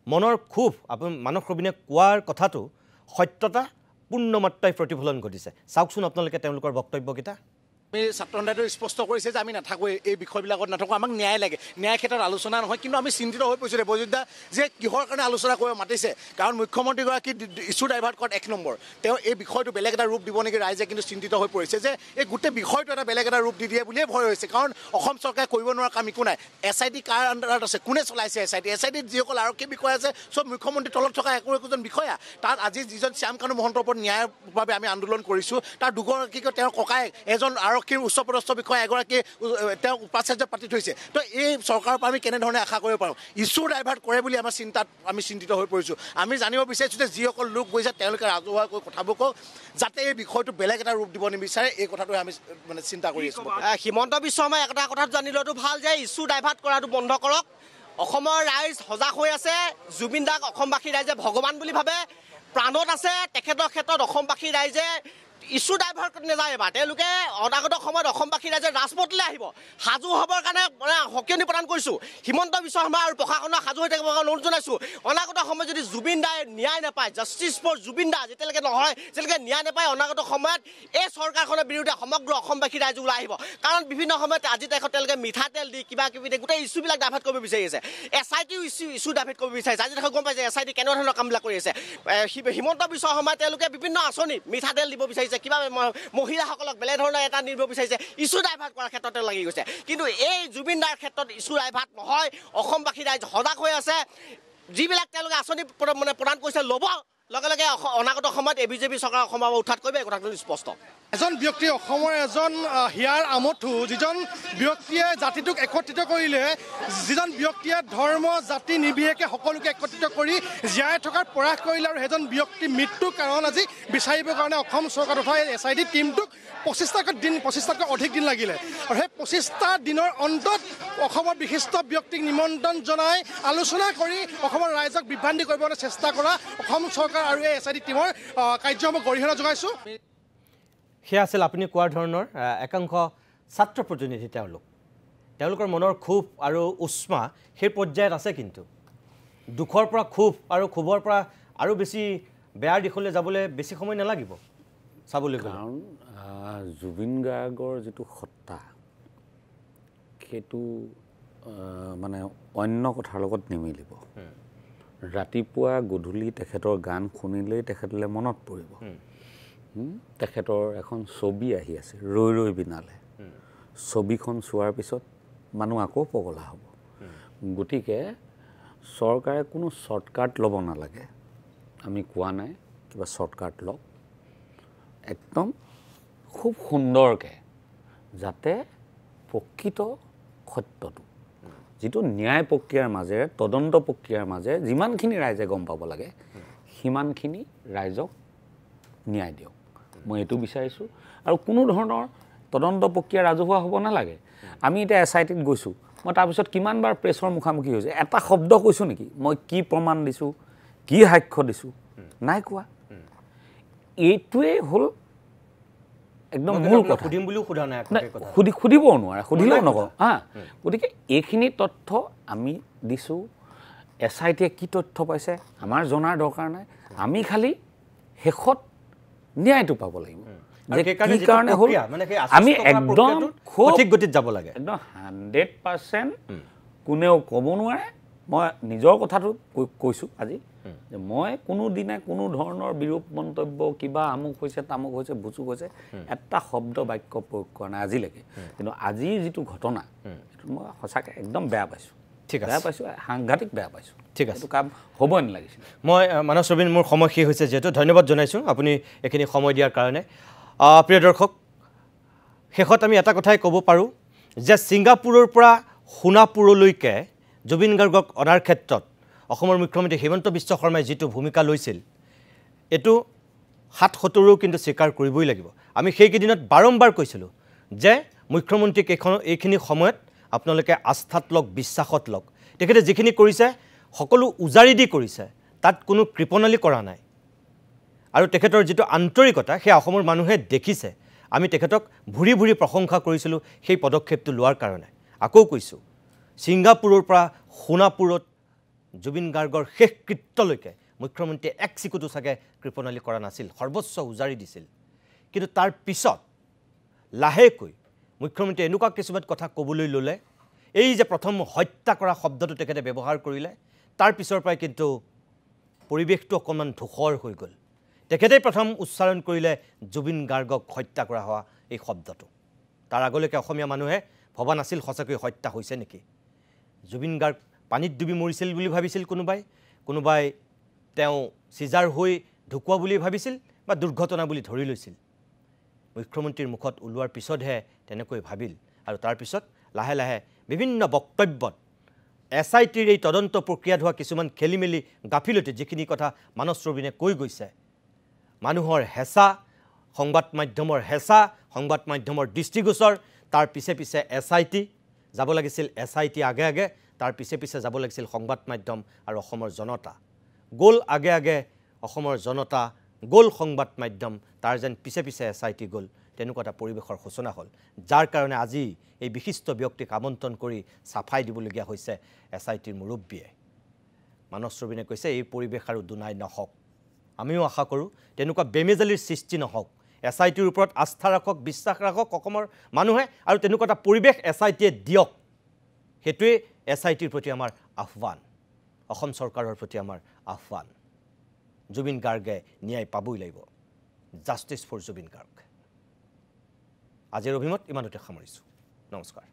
মনৰ ক্ষোভ আপুনি মানস ৰবিনে কোৱাৰ কথাটো সত্যতা পূৰ্ণমাত্ৰাই প্ৰতিফলন ঘটিছে চাওকচোন আপোনালোকে তেওঁলোকৰ বক্তব্যকেইটা আমি ছাত্ৰ সন্থাটো স্পষ্ট কৰিছে যে আমি নাথাকোঁ এই বিষয়বিলাকত নাথাকোঁ আমাক ন্যায় লাগে ন্যায় ক্ষেত্ৰত আলোচনা নহয় কিন্তু আমি চিন্তিত হৈ পৰিছোঁ দেৱজিৎ যে কিহৰ কাৰণে আলোচনা কৰিব মাতিছে কাৰণ মুখ্যমন্ত্ৰীগৰাকী ইছ্যু ডাইভাৰ্ট কৰাত 1 নম্বৰ তেওঁ এই বিষয়টো বেলেগ এটা ৰূপ দিব নেকি ৰাইজে কিন্তু চিন্তিত হৈ পৰিছে যে এই গোটেই বিষয়টো এটা বেলেগ এটা ৰূপ দি দিয়ে বুলিয়ে ভয় হৈছে কাৰণ অসম চৰকাৰে কৰিব নোৱাৰা কাম একো নাই SIT কাৰ আণ্ডাৰত আছে কোনে চলাইছে SITত যিসকল আৰক্ষী বিষয়া আছে চব মুখ্যমন্ত্ৰীৰ তলত থকা একোজন বিষয়া তাত আজি যিজন শ্যামকানু মহন্তৰ ওপৰত ন্যায়ৰ বাবে আমি আন্দোলন কৰিছোঁ তাৰ দুগৰাকীকৈ তেওঁৰ ককায়েক এজন উচ্চপদস্থ বিষয়া এগৰাকী তেওঁ উপাচাৰ্য পাতি থৈছে তো এই চৰকাৰৰ পৰা আমি কেনেধৰণে আশা কৰিব পাৰোঁ ইছ্যু ডাইভাৰ্ট কৰে বুলি আমাৰ আমি চিন্তিত হৈ পৰিছোঁ আমি জানিব বিচাৰিছোঁ যে যিসকল লোক গৈছে তেওঁলোকে ৰাজহুৱাকৈ কথাবোৰ কওক যাতে এই বিষয়টো বেলেগ এটা ৰূপ দিব নিবিচাৰে এই কথাটোৱে আমি মানে চিন্তা কৰি আছোঁ হিমন্ত বিশ্ব শৰ্মাই এটা কথা জানি লোৱাটো ভাল যে ইছ্যু ডাইভাৰ্ট কৰাটো বন্ধ কৰক অসমৰ ৰাইজ সজাগ হৈ আছে জুবিন দাক অসমবাসী ৰাইজে ভগৱান বুলি ভাবে প্ৰাণত আছে তেখেতৰ ক্ষেত্ৰত অসমবাসী ৰাইজে ইছ্যু ডাইভাৰ্ট নাযায় এবাৰ তেওঁলোকে অনাগত সময়ত অসমবাসী ৰাইজে ৰাজপথলৈ আহিব সাজু হ'বৰ কাৰণে মানে সকিয়নি প্ৰদান কৰিছোঁ হিমন্ত বিশ্ব শৰ্মা আৰু প্ৰশাসনক সাজু হৈ থাকিবৰ কাৰণে অনুৰোধ জনাইছোঁ অনাগত সময়ত যদি জুবিন দাই ন্যায় নাপায় জাষ্টিছ ফৰ জুবিন দা যেতিয়ালৈকে নহয় যেতিয়ালৈকে ন্যায় নাপায় অনাগত সময়ত এই চৰকাৰখনৰ বিৰুদ্ধে সমগ্ৰ অসমবাসী ৰাইজ ওলাই আহিব কাৰণ বিভিন্ন সময়ত আজি তাৰিখত তেওঁলোকে মিঠাতেল দি কিবা কিবি দি গোটেই ইছ্যুবিলাক ডাইভাৰ্ট কৰিব বিচাৰি আছে SITও ইছ্যু ডাইভাৰ্ট কৰিব বিচাৰিছে আজি তাৰিখত গম পাইছে SIT কেনেধৰণৰ কামবিলাক কৰি আছে হিমন্ত বিশ্ব শৰ্মাই তেওঁলোকে বিভিন্ন আঁচনি মিঠাতেল দিব বিচাৰিছে কিবা মহিলাসকলক বেলেগ ধৰণৰ এটা নিব বিচাৰিছে ইছ্যু ডাইভাৰ্ট কৰাৰ ক্ষেত্ৰতে লাগি গৈছে কিন্তু এই জুবিন দাৰ ক্ষেত্ৰত ইছ্যু ডাইভাৰ্ট নহয় অসমবাসী ৰাইজ সজাগ হৈ আছে যিবিলাক তেওঁলোকে আঁচনি মানে প্ৰদান কৰিছে ল'ব লগে লগে অনাগত সময়ত বিজেপি চৰকাৰ অসমৰ উৎখাত কৰিব এই কথাটো স্পষ্ট এজন ব্যক্তি অসমৰ এজন হিয়াৰ আমঠু যিজন ব্যক্তিয়ে জাতিটোক একত্ৰিত কৰিলে যিজন ব্যক্তিয়ে ধৰ্ম জাতি নিৰ্বিশেষে সকলোকে একত্ৰিত কৰি জীয়াই থকাৰ প্ৰয়াস কৰিলে আৰু সেইজন ব্যক্তি মৃত্যুৰ কাৰণ আজি বিচাৰিবৰ কাৰণে অসম চৰকাৰ তথা SIT টীমটোক 25টাতকৈ অধিক দিন লাগিলে আৰু সেই 25টা দিনৰ অন্তত অসমৰ বিশিষ্ট ব্যক্তিক নিমন্ত্ৰণ জনাই আলোচনা কৰি অসমৰ ৰাইজক বিভ্ৰান্তি কৰিবলৈ চেষ্টা কৰা অসম চৰকাৰ আৰু এই SIT টীমৰ কাৰ্যসমূহ গৰিহণা যোগাইছোঁ সেয়া আছিল আপুনি কোৱাৰ ধৰণৰ একাংশ ছাত্ৰ প্ৰতিনিধি তেওঁলোকৰ মনৰ ক্ষোভ আৰু উষ্মা সেই পৰ্যায়ত আছে কিন্তু দুখৰ পৰা ক্ষোভ আৰু ক্ষোভৰ পৰা আৰু বেছি বেয়াৰ দিশলৈ যাবলৈ বেছি সময় নালাগিব চাবলৈ কাৰণ জুবিন গাৰ্গৰ যিটো সত্তা সেইটো মানে অন্য কথাৰ লগত নিমিলিব ৰাতিপুৱা গধূলি তেখেতৰ গান শুনিলেই তেখেতলৈ মনত পৰিব তেখেতৰ এখন ছবি আহি আছে ৰৈ ৰৈ বিনালে ছবিখন চোৱাৰ পিছত মানুহ আকৌ পগলা হ'ব গতিকে চৰকাৰে কোনো শ্বৰ্টকাট ল'ব নালাগে আমি কোৱা নাই কিবা শ্বৰ্টকাট লওক একদম খুব সুন্দৰকৈ যাতে প্ৰকৃত সত্যটো যিটো ন্যায় প্ৰক্ৰিয়াৰ মাজেৰে তদন্ত প্ৰক্ৰিয়াৰ মাজেৰে যিমানখিনি ৰাইজে গম পাব লাগে সিমানখিনি ৰাইজক ন্যায় দিয়ক মই এইটো বিচাৰিছোঁ আৰু কোনো ধৰণৰ তদন্ত প্ৰক্ৰিয়া ৰাজহুৱা হ'ব নালাগে আমি এতিয়া SITত গৈছোঁ মই তাৰপিছত কিমানবাৰ প্ৰেছৰ মুখামুখি হৈছে এটা শব্দ কৈছোঁ নেকি মই কি প্ৰমাণ দিছোঁ কি সাক্ষ্য দিছোঁ নাই কোৱা এইটোৱে হ'ল একদম মূল কথা সুধিম বুলিও সোধা নাই সুধিবও নোৱাৰে সুধিলেও নকওঁ গতিকে এইখিনি তথ্য আমি দিছোঁ SITয়ে কি তথ্য পাইছে আমাৰ জনাৰ দৰকাৰ নাই আমি খালি শেষত ন্যায়টো পাব লাগিব কি কাৰণে হ'ল আমি একদম সঠিক গতিত যাব লাগে একদম 100% কোনেও ক'ব নোৱাৰে মই নিজৰ কথাটো কৈছোঁ আজি যে মই কোনোদিনে কোনো ধৰণৰ বিৰূপ মন্তব্য কিবা আমুক হৈছে তামুক হৈছে বুচুক হৈছে এটা শব্দ বাক্য প্ৰয়োগ কৰা নাই আজিলৈকে কিন্তু আজিৰ যিটো ঘটনা সেইটো মই সঁচাকৈ একদম বেয়া পাইছোঁ বেয়া পাইছোঁ সাংঘাতিক বেয়া পাইছোঁ ঠিক আছে এইটো কাম হ'বই নালাগিছিল মই মানস ৰবিন মোৰ সময় শেষ হৈছে যিহেতু ধন্যবাদ জনাইছোঁ আপুনি এইখিনি সময় দিয়াৰ কাৰণে প্ৰিয় দৰ্শক শেষত আমি এটা কথাই ক'ব পাৰোঁ যে ছিংগাপুৰৰ পৰা সোণাপুৰলৈকে জুবিন গাৰ্গক অনাৰ ক্ষেত্ৰত অসমৰ মুখ্যমন্ত্ৰী হিমন্ত বিশ্ব শৰ্মাই যিটো ভূমিকা লৈছিল এইটো ৭-৭ৰো কিন্তু স্বীকাৰ কৰিবই লাগিব আমি সেইকেইদিনত বাৰম্বাৰ কৈছিলোঁ যে মুখ্যমন্ত্ৰীক এইখিনি সময়ত আপোনালোকে আস্থাত লওক বিশ্বাসত লওক তেখেতে যিখিনি কৰিছে সকলো উজাৰি দি কৰিছে তাত কোনো কৃপণালী কৰা নাই আৰু তেখেতৰ যিটো আন্তৰিকতা সেই অসমৰ মানুহে দেখিছে আমি তেখেতক ভুৰি ভুৰি প্ৰশংসা কৰিছিলোঁ সেই পদক্ষেপটো লোৱাৰ কাৰণে। আকৌ কৈছোঁ, ছিংগাপুৰৰ পৰা সোণাপুৰত জুবিন গাৰ্গৰ শেষ কৃত্যলৈকে মুখ্যমন্ত্ৰীয়ে এক চিকুটো চাগে কৃপণালী কৰা নাছিল, সৰ্বোচ্চ উজাৰি দিছিল। কিন্তু তাৰ পিছত লাহেকৈ মুখ্যমন্ত্ৰীয়ে এনেকুৱা কিছুমান কথা ক'বলৈ ল'লে, এই যে প্ৰথম হত্যা কৰা শব্দটো তেখেতে ব্যৱহাৰ কৰিলে, তাৰ পিছৰ পৰাই কিন্তু পৰিৱেশটো অকণমান ধূসৰ হৈ গ'ল। তেখেতেই প্ৰথম উচ্চাৰণ কৰিলে জুবিন গাৰ্গক হত্যা কৰা হোৱা এই শব্দটো। তাৰ আগলৈকে অসমীয়া মানুহে ভবা নাছিল সঁচাকৈ হত্যা হৈছে নেকি। জুবিন গাৰ্গ পানীত ডুবি মৰিছিল বুলি ভাবিছিল কোনোবাই তেওঁ চিজাৰ হৈ ঢুকুৱা বুলি ভাবিছিল বা দুৰ্ঘটনা বুলি ধৰি লৈছিল। মুখ্যমন্ত্ৰীৰ মুখত ওলোৱাৰ পিছতহে তেনেকৈ ভাবিল, আৰু তাৰপিছত লাহে লাহে বিভিন্ন বক্তব্যত SITৰ এই তদন্ত প্ৰক্ৰিয়াত হোৱা কিছুমান খেলিমেলি গাফিলতি যিখিনি কথা মানস ৰবিনে কৈ গৈছে, মানুহৰ হেঁচা, সংবাদ মাধ্যমৰ হেঁচা, সংবাদ মাধ্যমৰ দৃষ্টিগোচৰ, তাৰ পিছে পিছে SIT যাব লাগিছিল, SIT আগে আগে, তাৰ পিছে পিছে যাব লাগিছিল সংবাদ মাধ্যম আৰু অসমৰ জনতা। গ'ল আগে আগে অসমৰ জনতা, গ'ল সংবাদ মাধ্যম, তাৰ যেন পিছে পিছে SIT গ'ল, তেনেকুৱা এটা পৰিৱেশৰ সূচনা হ'ল, যাৰ কাৰণে আজি এই বিশিষ্ট ব্যক্তিক আমন্ত্ৰণ কৰি চাফাই দিবলগীয়া হৈছে SITৰ মুৰব্বীয়ে। মানস ৰবিনে কৈছে এই পৰিৱেশ আৰু দুনাই নহওক। আমিও আশা কৰোঁ তেনেকুৱা বেমেজালিৰ সৃষ্টি নহওক। SITৰ ওপৰত আস্থা ৰাখক, বিশ্বাস ৰাখক অসমৰ মানুহে, আৰু তেনেকুৱা এটা পৰিৱেশ SITয়ে দিয়ক। সেইটোৱে SITৰ প্ৰতি আমাৰ আহ্বান, অসম চৰকাৰৰ প্ৰতি আমাৰ আহ্বান। জুবিন গাৰ্গে ন্যায় পাবই লাগিব। Justice for Zubeen Garg. আজিৰ অভিমত ইমানতে সামৰিছোঁ। নমস্কাৰ।